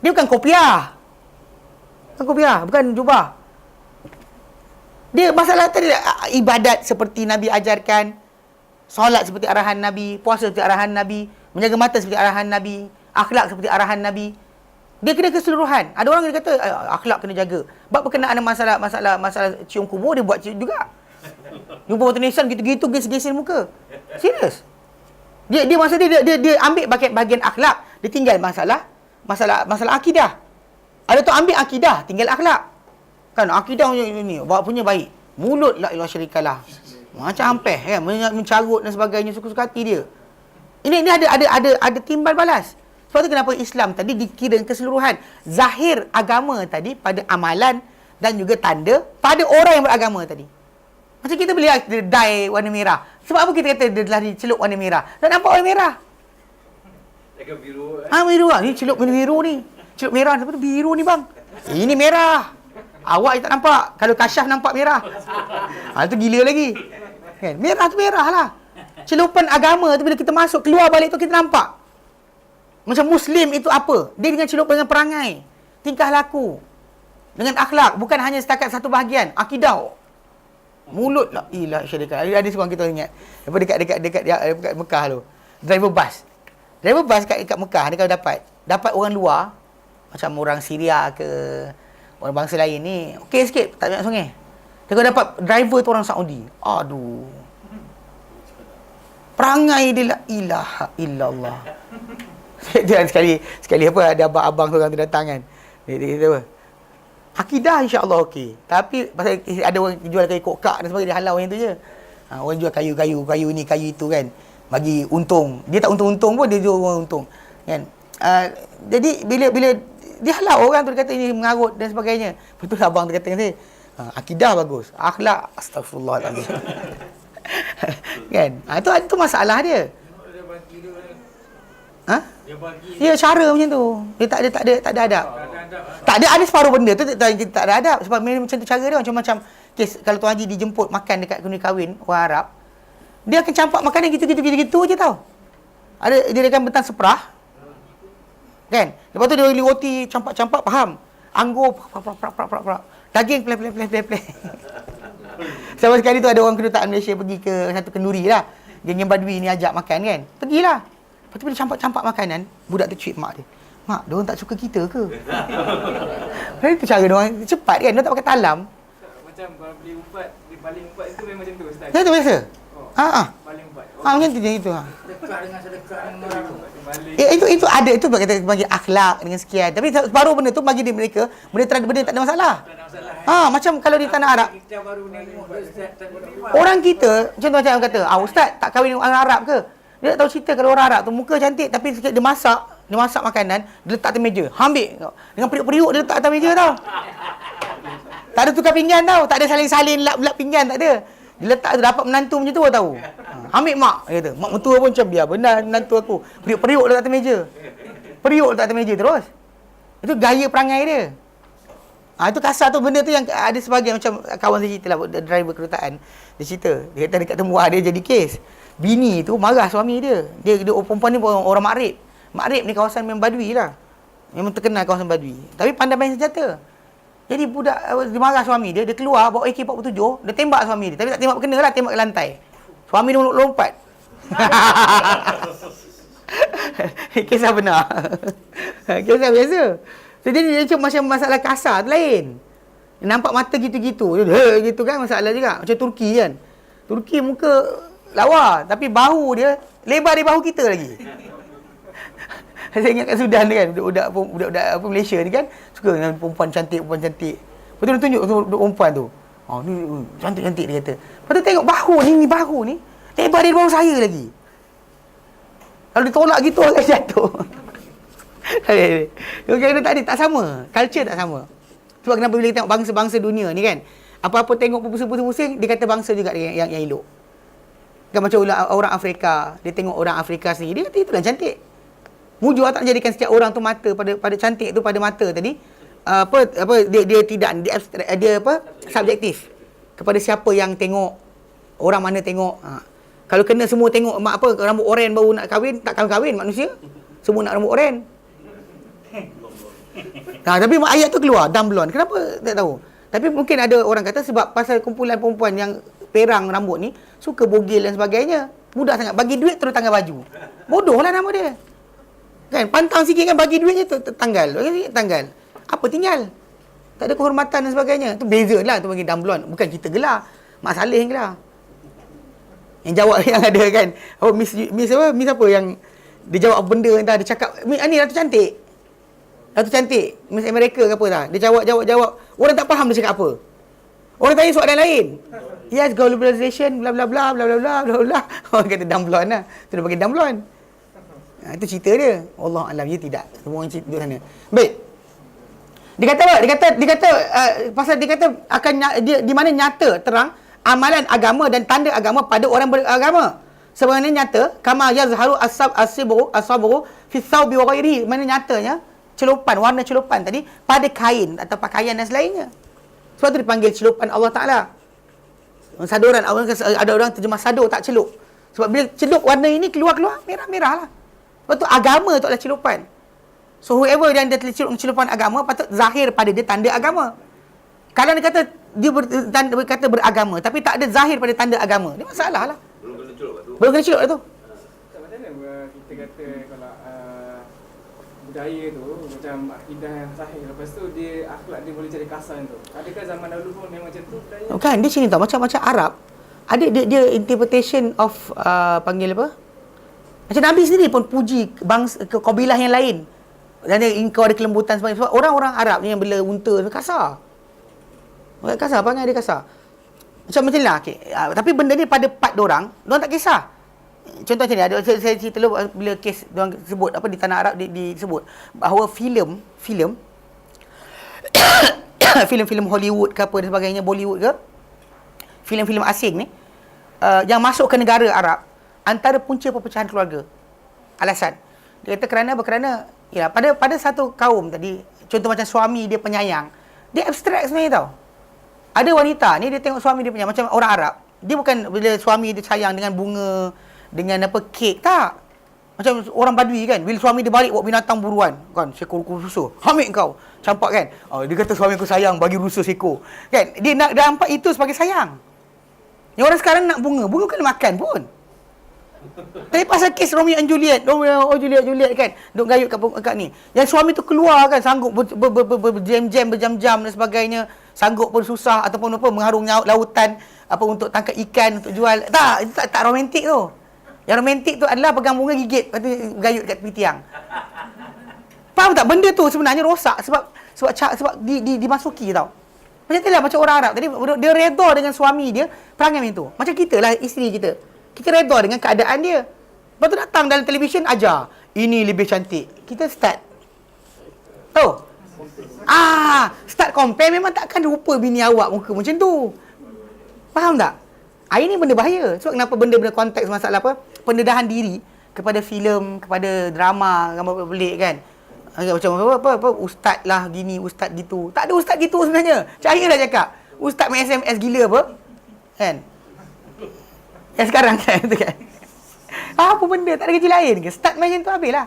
Dia bukan kopiah. Bukan jubah. Dia masalah tadi ibadat seperti Nabi ajarkan, solat seperti arahan Nabi, puasa seperti arahan Nabi, menjaga mata seperti arahan Nabi, akhlak seperti arahan Nabi. Dia kena keseluruhan. Ada orang yang kata akhlak kena jaga. Bab berkenaan masalah cium kubur, dia buat juga. Jumpa waktu nisan gitu-gitu gesel-gesel muka. Serius. Dia masa dia ambil bahagian akhlak, dia tinggal masalah akidah. Ada tu ambil akidah, tinggal akhlak. Kan akidah ni punya baik. Mulut la ilaha syarikalah. Macam ampeh kan, mencarut dan sebagainya, suka-suka hati dia. Ini ada timbal balas. Sebab tu kenapa Islam tadi dikira keseluruhan. Zahir agama tadi pada amalan dan juga tanda pada orang yang beragama tadi. Macam kita boleh dye warna merah. Sebab apa kita kata dia telah dicelup warna merah? Tak nampak warna merah. Jaga biru. Biru lah. Ni celup biru ni. Celup merah. Apa tu biru ni bang? Ini merah. Awak tak nampak. Kalau Kasyaf nampak merah. Itu gila lagi. Kan? Merah tu merah lah. Celupan agama tu bila kita masuk, keluar balik tu kita nampak. Macam Muslim itu apa? Dia dengan celup dengan perangai. Tingkah laku. Dengan akhlak. Bukan hanya setakat satu bahagian. Akidah. Mulut lah. Ilah syarikat. Ada seorang kita ingat. Dekat Mekah tu. Driver bus. Driver bus kat Mekah dia kalau dapat orang luar. Macam orang Syria ke orang bangsa lain ni. Okey sikit. Tak banyak sungai. Dia kalau dapat driver tu orang Saudi. Aduh. Perangai dia la ilaha illallah. Dia sekali apa ada abang-abang tu orang tu datang kan. Dia kata apa? Akidah insya-Allah okey. Tapi pasal ada orang jual kayu kokak dan sebagainya, dia halau yang tu je. Orang jual kayu ni, kayu itu kan. Bagi untung. Dia tak untung-untung pun dia jual orang untung. Kan? Jadi bila dia halau orang tu, dia kata ini mengarut dan sebagainya. Betul abang tu kata dengan saya, akidah bagus, akhlak astagfirullahalazim. Kan? Itu masalah dia. Dia bagi dia. Ha? Dia bagi. Ya, cara macam tu. Dia tak ada adab. Tak ada separuh benda tu tak ada adab. Sebab macam tu cara dia macam kes kalau Tuan Haji dijemput makan dekat kundi kahwin orang Arab, dia akan campak makanan gitu je tau. Dia akan bentang seprah. Kan? Lepas tu dia beli roti campak-campak, faham? Anggur prak. Daging play. Sama sekali tu ada orang kedutaan Malaysia pergi ke satu kenduri lah. Geng Badui ni ajak makan kan. Pergilah. Lepas tu bila campak-campak makanan, budak tu cuit mak dia. Mak, diorang tak suka kita ke? Itu cara diorang cepat kan. Diorang tak pakai talam. Macam kalau beli umpat, dia baling umpat itu memang macam tu Ustaz. Itu biasa? Baling umpat. Macam tu je itu. Dekat dengan sedekah dengan orang tu. Baling. Itu ada, itu kata bagi akhlak dengan sekian. Tapi separuh benda tu bagi mereka, benda tak ada masalah. Macam kalau di tanah Arab, Kita baru nengok Ustaz tak terima. orang kita, macam orang kata, ustaz tak kahwin dengan orang Arab ke? Dia tak tahu cerita kalau orang Arab tu muka cantik tapi sikit dia masak makanan, dia letak atas meja. Ambil dengan periuk-periuk dia letak atas meja tau. Tak ada tukar pinggan tau, tak ada salin-salin lap pinggan, tak ada. Dia letak tu dapat menantu macam tu tahu. Ambil mak, dia kata. Mak mentua pun macam biar benar menantu aku. Periuk-periuk letak atas meja. Periuk letak atas meja terus. Itu gaya perangai dia. Itu kasar tu, benda tu yang ada sebagian macam kawan saya cerita lah, driver kedutaan. Dia cerita, dia kata dekat Temuah dia jadi kes. Bini tu marah suami dia. Dia perempuan ni orang Makrib. Makrib ni kawasan memang Badui lah. Memang terkenal kawasan Badui. Tapi pandai main senjata. Jadi budak dia marah suami dia keluar bawa AK-47, dia tembak suami dia. Tapi tak tembak kena lah, tembak ke lantai. Suami dia lompat. Kisah benar. Kisah biasa. So, jadi dia macam masalah kasar tu lain. Nampak mata gitu-gitu. Gitu kan masalah juga. Macam Turki kan. Turki muka lawa tapi bahu dia lebar dari bahu kita lagi. Saya ingat kat Sudan kan, budak-budak Malaysia ni kan suka dengan perempuan cantik. Lepas tu dia tunjuk perempuan tu. Ni cantik dia kata. Lepas tu tengok bahu ni lebar dari bahu saya lagi. Kalau ditolak gitu akan jatuh. Kira tadi tak sama, culture tak sama. Sebab kenapa bila kita tengok bangsa-bangsa dunia ni kan, apa-apa tengok pusing-pusing dia kata bangsa juga yang elok. Kan macam orang Afrika, dia tengok orang Afrika sendiri, dia kata itulah cantik. Mujur tak jadikan setiap orang tu mata pada cantik tu pada mata tadi. Dia tidak dia subjektif kepada siapa yang tengok, orang mana tengok. Kalau kena semua tengok rambut oren baru nak kahwin, tak kahwin manusia. Semua nak rambut oren. Tapi ayat tu keluar dumb blonde. Kenapa tak tahu. Tapi mungkin ada orang kata sebab pasal kumpulan perempuan yang perang rambut ni suka bogil dan sebagainya. Mudah sangat bagi duit terus tanggal baju. Bodohlah nama dia. Kan pantang sikit kan bagi duit je tanggal. Apa tinggal? Tak ada kehormatan dan sebagainya. Tu bezalah tu bagi dumb blonde. Bukan kita gelar. Mak Saleh yang gelar. Yang jawab yang ada kan. Miss apa yang dia jawab benda yang dia cakap ni Ratu cantik. Miss America ke apa tak. Dia jawab. Orang tak faham dia cakap apa. Orang tanya soalan lain. Yes, globalization bla bla bla bla bla bla bla bla. Orang kata dumb blonde lah. Tu dia bagi dumb blonde. Itu cerita dia. Allah alam dia tidak. Semua orang cerita sana. Baik. Dia kata pasal dia kata akan dia di mana nyata terang amalan agama dan tanda agama pada orang beragama. Sebenarnya nyata, kama yazharu as-sabru fi thawbi wa ghairihi. Mana nyatanya celupan, warna celupan tadi pada kain atau pakaian dan selainnya. Sebab tu dipanggil celupan Allah Taala. Saduran, ada orang terjemah sadur tak celup. Sebab bila celup warna ini keluar merah-merah lah. Sebab tu agama tu adalah celupan. So whoever yang dia celupan agama patut zahir pada dia tanda agama. Kalau dia kata dia berkata beragama tapi tak ada zahir pada tanda agama, dia masalah lah. Belum kena celup tu. Belum kena celup lah tu. Tak macam mana kita kata kalau budaya tu macam akidah yang sahih, lepas tu dia akhlak dia boleh jadi kasar tu. Adakah zaman dahulu pun memang macam tu budaya? Bukan, dia sini tau, macam Arab. Ada dia interpretation of panggil apa? Macam Nabi sendiri pun puji bangsa kabilah yang lain. Dan engkau ada kelembutan sebagainya. Sebab orang-orang Arab ni yang bela unta tu kasar. Kasar, perangai dia kasar. Macam lah. Okay. Tapi benda ni pada part diorang tak kisah. Contoh macam ni, saya cerita dulu bila kes diorang sebut, apa di tanah Arab disebut bahawa filem filem Hollywood ke apa dan sebagainya, Bollywood ke, filem-filem asing ni yang masuk ke negara Arab, antara punca perpecahan keluarga. Alasan. Dia kata kerana ya, pada satu kaum tadi, contoh macam suami dia penyayang, dia abstrak sebenarnya tau. Ada wanita ni dia tengok suami dia penyayang, macam orang Arab. Dia bukan bila suami dia sayang dengan bunga, dengan apa kek, tak. Macam orang Badui kan, bila suami dia balik bawa binatang buruan, kan, seekor rusa, ambil kau, campak kan. Dia kata suami aku sayang, bagi rusa seekor. Kan, dia nampak itu sebagai sayang. Yang orang sekarang nak bunga bukan makan pun. Tapi pasal kes Romeo and Juliet, Juliet kan, duk gayut kat ni. Yang suami tu keluar kan, sanggup berjam-jam dan sebagainya, sanggup pun susah ataupun apa mengharung lautan apa untuk tangkap ikan untuk jual. Tak, itu tak romantik tu. Yang romantik tu adalah pegang bunga gigit, lepas tu gayut kat tepi tiang. Faham tak? Benda tu sebenarnya rosak sebab dimasuki tau. Macam tu lah, macam orang Arab tadi, dia redha dengan suami dia perangai macam tu. Macam kita lah, isteri kita. Kita redha dengan keadaan dia. Lepas tu datang dalam televisyen ajar, ini lebih cantik. Kita start. Tahu? Start compare, memang takkan rupa bini awak muka macam tu. Faham tak? Ini benda bahaya. Sebab kenapa benda-benda konteks masalah apa? Pendedahan diri kepada filem, kepada drama, gambar pelik kan. Macam apa ustaz lah gini, ustaz gitu. Tak ada ustaz gitu sebenarnya. Cahayalah cakap. Ustaz main SMS gila apa? Kan? Yang sekarang kan tu kan. Apa benda? Tak ada kerja lain ke? Start macam tu habislah.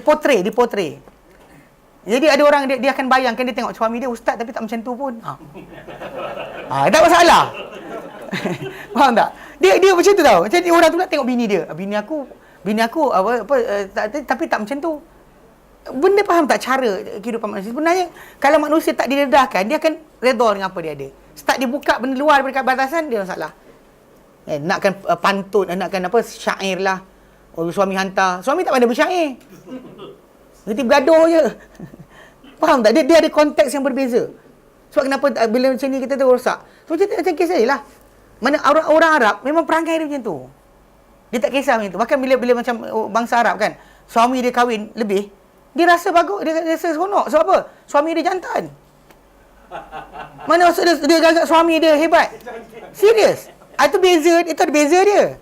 Portray. Jadi ada orang dia akan bayangkan, dia tengok suami dia ustaz tapi tak macam tu pun. Tak masalah. Faham tak? Dia macam tu tau. Macam orang tu nak tengok bini dia. Bini aku tapi tak macam tu. Benda faham tak cara kehidupan manusia? Sebenarnya kalau manusia tak diredahkan, dia akan redha dengan apa dia ada. Start dia buka benda luar daripada batasan, dia masalah. Nakkan pantun, nakkan apa syair lah. Suami hantar. Suami tak pandai bersyair. Dia bergaduh je. Faham tak? Dia ada konteks yang berbeza. Sebab kenapa bila macam ni kita tu rosak. So macam kisah je lah. Mana orang Arab memang perangai dia macam tu. Dia tak kisah macam tu. Bahkan bila macam bangsa Arab kan, suami dia kahwin lebih, dia rasa bagus, dia rasa seronok. Sebab apa? Suami dia jantan. Mana maksud dia gagak suami dia hebat? Serius. Itu ada beza dia.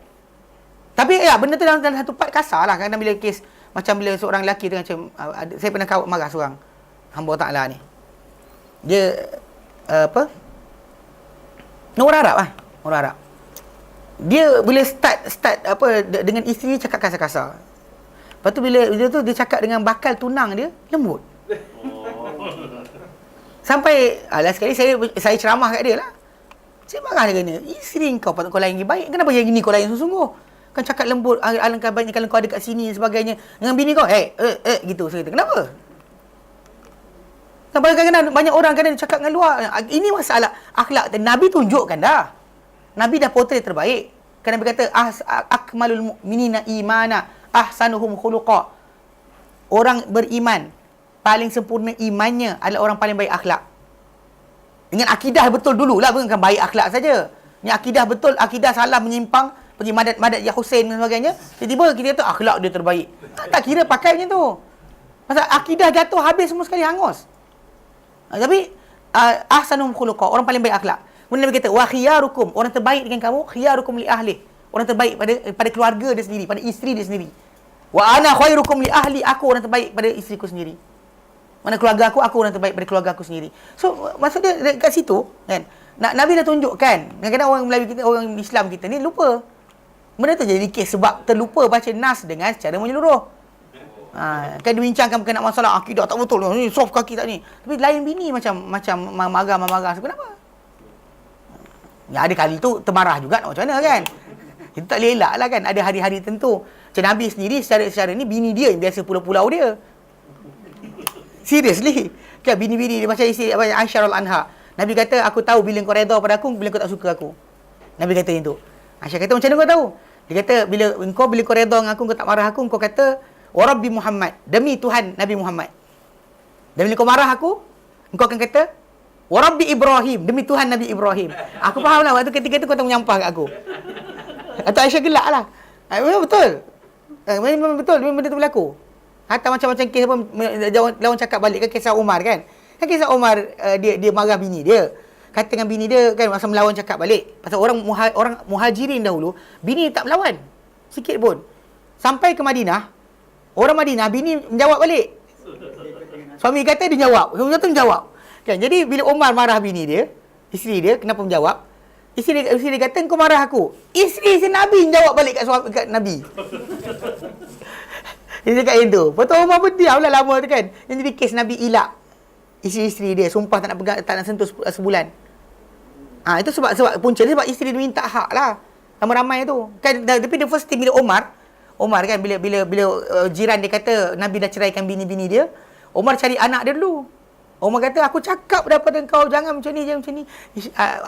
Tapi ya, benda tu dalam satu part kasar lah. Kadang bila kes, macam bila seorang lelaki tu macam, saya pernah marah seorang hamba Ta'ala ni. Dia, orang Arab lah. Orang Arab. Dia bila start dengan isteri cakap kasar-kasar. Lepas tu bila tu dia cakap dengan bakal tunang dia, lembut. Sampai, sekali saya ceramah kat dia lah. Saya marah dia kena, isteri kau patut kau layan lagi baik. Kenapa yang gini kau layan sungguh-sungguh? Kan cakap lembut, alangkah baiknya kalau kau ada kat sini sebagainya. Dengan bini kau, gitu. Saya kata, kenapa? Sampai kadang-kadang banyak orang kadang cakap dengan luar. Ini masalah akhlak. Nabi tunjukkan dah. Nabi dah potret terbaik. Kan Nabi kata, akmalul mu'minina imana, ahsanuhum khuluqa. Orang beriman, paling sempurna imannya adalah orang paling baik akhlak. Dengan akidah betul dululah, bukan baik akhlak saja. Ni akidah betul, akidah salah menyimpang, pergi madat ya Hussein dan sebagainya. Tiba-tiba kita kata akhlak dia terbaik. Tak kira pakai macam tu. Pasal akidah jatuh habis semua sekali hangus. Tapi ahsanum khuluqa, orang paling baik akhlak. Kemudian Nabi kata wa khiyarukum, orang terbaik dengan kamu, khiyarukum li ahli, orang terbaik pada keluarga dia sendiri, pada isteri dia sendiri. Wa ana khairukum li ahli, aku orang terbaik pada isteriku sendiri. Mana keluarga aku orang terbaik pada keluarga aku sendiri. So maksud dia dekat situ kan, Nabi dah tunjukkan. Kadang-kadang orang Melayu kita, orang Islam kita ni lupa. Benda tu jadi kes sebab terlupa baca nas dengan secara menyeluruh. Kan dibincangkan berkenaan masalah akidah tak betul ni, soft kaki tak ni. Tapi lain bini macam marah. Kenapa? Ya ada kali tu termarah juga, nak macam mana kan? Itu tak boleh elak lah kan. Ada hari-hari tentu. Macam Nabi sendiri secara ni bini dia yang biasa pulau-pulau dia. Seriously. Kan bini-bini dia macam isteri Aisyah al-Anha. Nabi kata, aku tahu bila kau redha pada aku, bila kau tak suka aku. Nabi kata macam tu. Aisyah kata, macam mana kau tahu? Dia kata, bila kau redha dengan aku, kau tak marah aku, kau kata, wa Rabbi Muhammad, demi Tuhan Nabi Muhammad. Dan bila kau marah aku, kau akan kata, wa Rabbi Ibrahim, demi Tuhan Nabi Ibrahim. Aku faham lah, waktu ketika tu kau tak menyampah kat aku. Atau Aisyah gelak lah. Memang betul. Memang betul, memang benda tu berlaku. Hatta macam-macam kes apa, lawan cakap balik kan, kisah Umar kan. Kan kisah Umar, dia marah bini dia. Kata dengan bini dia kan, masa melawan cakap balik. Pasal orang muhajirin dahulu, bini tak melawan. Sikit pun. Sampai ke Madinah, orang Madinah, bini menjawab balik. Suami kata dia jawab. Suami kata menjawab. Kan? Jadi bila Umar marah bini dia, isteri dia, kenapa menjawab? Isteri dia kata, kau marah aku. Isteri Nabi menjawab balik kat Nabi. Dia cakap macam tu. Lepas tu Umar pun diam lah lama tu kan. Yang jadi kes Nabi ilak isteri dia. Sumpah tak nak pegang, tak nak sentuh sebulan. Itu sebab punca dia, sebab isteri dia minta hak lah. Ramai-ramai tu. Kan, tapi the first thing bila Umar kan, bila jiran dia kata Nabi dah ceraikan bini-bini dia, Umar cari anak dia dulu. Umar kata, aku cakap daripada kau, jangan macam ni, jangan macam ni.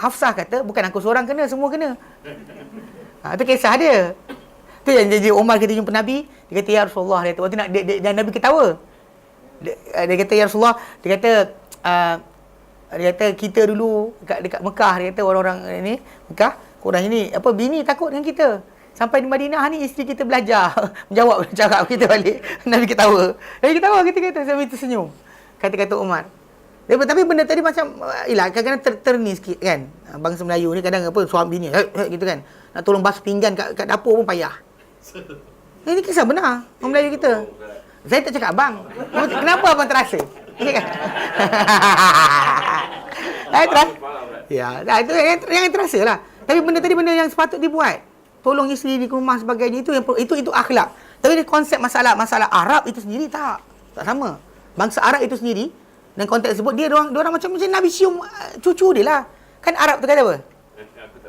Hafsah kata, bukan aku seorang kena, semua kena. Itu kisah dia. Tu yang jadi Umar kita jumpa Nabi, dia kata, ya Rasulullah, dia kata, waktu dan Nabi ketawa. Dia kata, ya Rasulullah, dia kata kita dulu dekat Mekah, dia kata orang-orang ni Mekah, korang ini apa, bini takut dengan kita. Sampai di Madinah ni isteri kita belajar menjawab cakap kita balik. Nabi ketawa. Nabi ketawa, kita kata sambil tersenyum. Kata-kata Umar. Tapi benda tadi macam kadang-kadang terni sikit kan. Bangsa Melayu ni kadang apa, suami bini gitu kan. Nak tolong basuh pinggan kat dapur pun payah. Ini kisah benar orang Melayu kita. Saya tak cakap abang. Kenapa abang terasa? Terasa. Ya, itu yang terasa lah. Tapi benda tadi benda yang sepatut dibuat. Tolong isteri di rumah sebagainya, itu akhlak. Tapi konsep masalah Arab itu sendiri tak sama. Bangsa Arab itu sendiri dan konteks tersebut dia orang macam Nabi cium cucu dia lah. Kan Arab tu kata apa?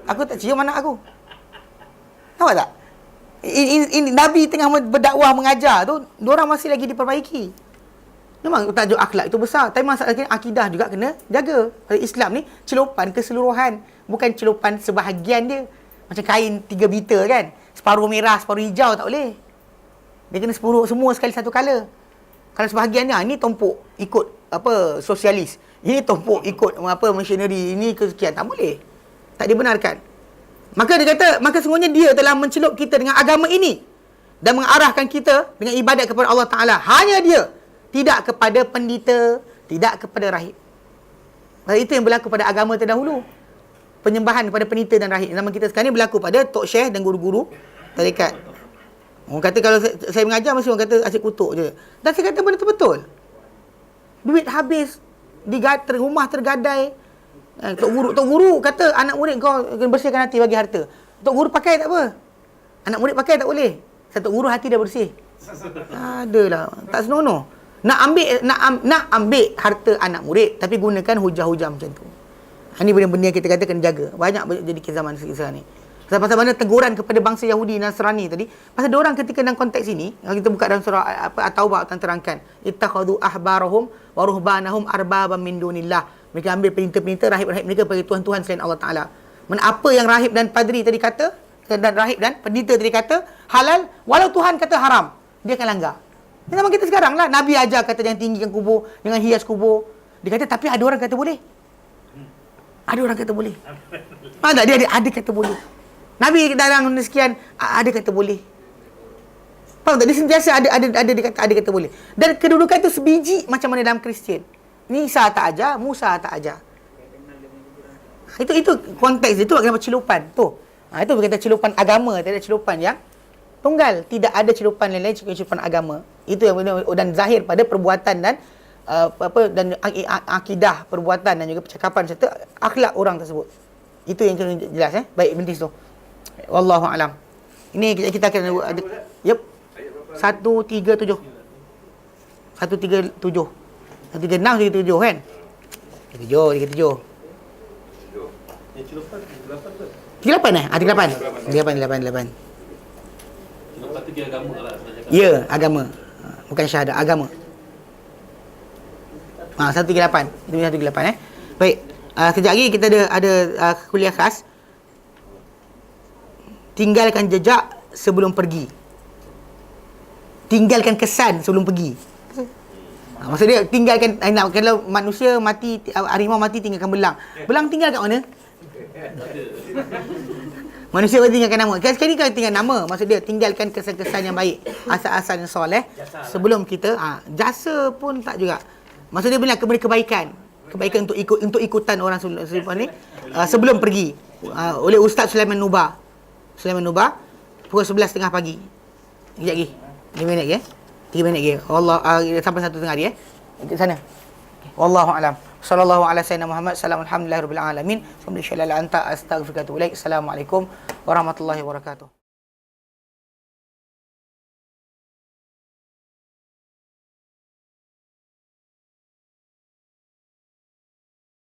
Aku tak cium anak aku. Nampak tak? Ini Nabi tengah berdakwah mengajar tu, diorang masih lagi diperbaiki. Memang tajuk akhlak itu besar, tapi masalahnya akidah juga kena jaga. Islam ni celupan keseluruhan, bukan celupan sebahagian dia. Macam kain 3 bita kan, separuh merah, separuh hijau tak boleh. Dia kena semua sekali satu colour. Kalau sebahagiannya, ini tumpuk ikut apa sosialis, ini tumpuk ikut apa missionary, ini kesekian, tak boleh. Tak dibenarkan. Maka dia kata, maka sungguhnya dia telah mencelup kita dengan agama ini dan mengarahkan kita dengan ibadat kepada Allah Ta'ala. Hanya dia, tidak kepada pendeta, tidak kepada rahib. Itu yang berlaku pada agama terdahulu. Penyembahan kepada pendeta dan rahib. Zaman kita sekarang ni berlaku pada tok syekh dan guru-guru tarekat. Orang kata kalau saya mengajar, mesti orang kata asyik kutuk je. Dan saya kata benda tu betul. Duit habis, rumah tergadai. Tok guru kata anak murid kau kena bersihkan hati bagi harta. Tok guru pakai tak apa. Anak murid pakai tak boleh. Tok guru hati dah bersih. Adalah, tak senonoh. Nak ambil harta anak murid, tapi gunakan hujah-hujah macam tu. Ini benda-benda yang kita kata kena jaga. Banyak jadi ke zaman sekarang ni. Pasal mana teguran kepada bangsa Yahudi Nasrani tadi. Pasal diorang ketika dalam konteks ini, kalau kita buka dalam surah At-Taubah akan terangkan, ittakhadhu ahbarahum wa ruhbanahum arbaban min dunillah. Mereka ambil perintah-perintah rahib-rahib mereka bagi tuhan-tuhan selain Allah Taala. Mana apa yang rahib dan padri tadi kata, dan rahib dan pendeta tadi kata halal, walau Tuhan kata haram, dia akan langgar. Ini zaman kita sekarang lah. Nabi ajar kata jangan tinggikan kubur, jangan hias kubur. Dia kata tapi ada orang kata boleh. Ada orang kata boleh. Tak, dia ada kata boleh. Nabi dalam sekian ada kata boleh. Faham tak? Dia sentiasa ada kata boleh. Dan kedudukan itu sebiji macam mana dalam Kristian. Isa tak ajar, Musa tak ajar. Itu konteks dia tu kenapa celupan tu. Itu berkata celupan agama, tidak ada celupan yang tunggal. Tidak ada celupan lain-lain kecuali celupan agama. Itu yang benar, dan zahir pada perbuatan dan dan akidah perbuatan dan juga percakapan serta akhlak orang tersebut. Itu yang jelas baik bintis tu. Wallahu alam. Ini kita akan ada. Yep. 137. 136 137 kan? 37. Yang celupan 8 ke? 38 38. Celupan tu dia agama lah. Ya, agama. Bukan syahadah, agama. 138. Itu 138 Baik. Kejap lagi kita ada kuliah khas. Tinggalkan jejak sebelum pergi. Tinggalkan kesan sebelum pergi. Maksud dia tinggalkan, kalau manusia mati, harimau mati tinggalkan belang. Belang tinggal kat mana? Manusia berarti tinggalkan nama. Sekali kalau tinggal nama, maksud dia tinggalkan kesan-kesan yang baik, asal-asal yang soleh sebelum kita jasa pun tak juga. Maksud dia benar kebaikan untuk ikutan orang selepas ni sebelum pergi. Oleh Ustaz Sulaiman Nubah pukul 11.30 pagi. Sekejap lagi. 5 minit lagi 3 minit lagi. Allah sampai 1:30 dia. Ke sana. Wallahu alam. Sallallahu ala sayyidina Muhammad. Alhamdulillahirabbil alamin. Alhamdulillah anta astaghfiruka wa atubu ilaik. Assalamualaikum warahmatullahi wabarakatuh.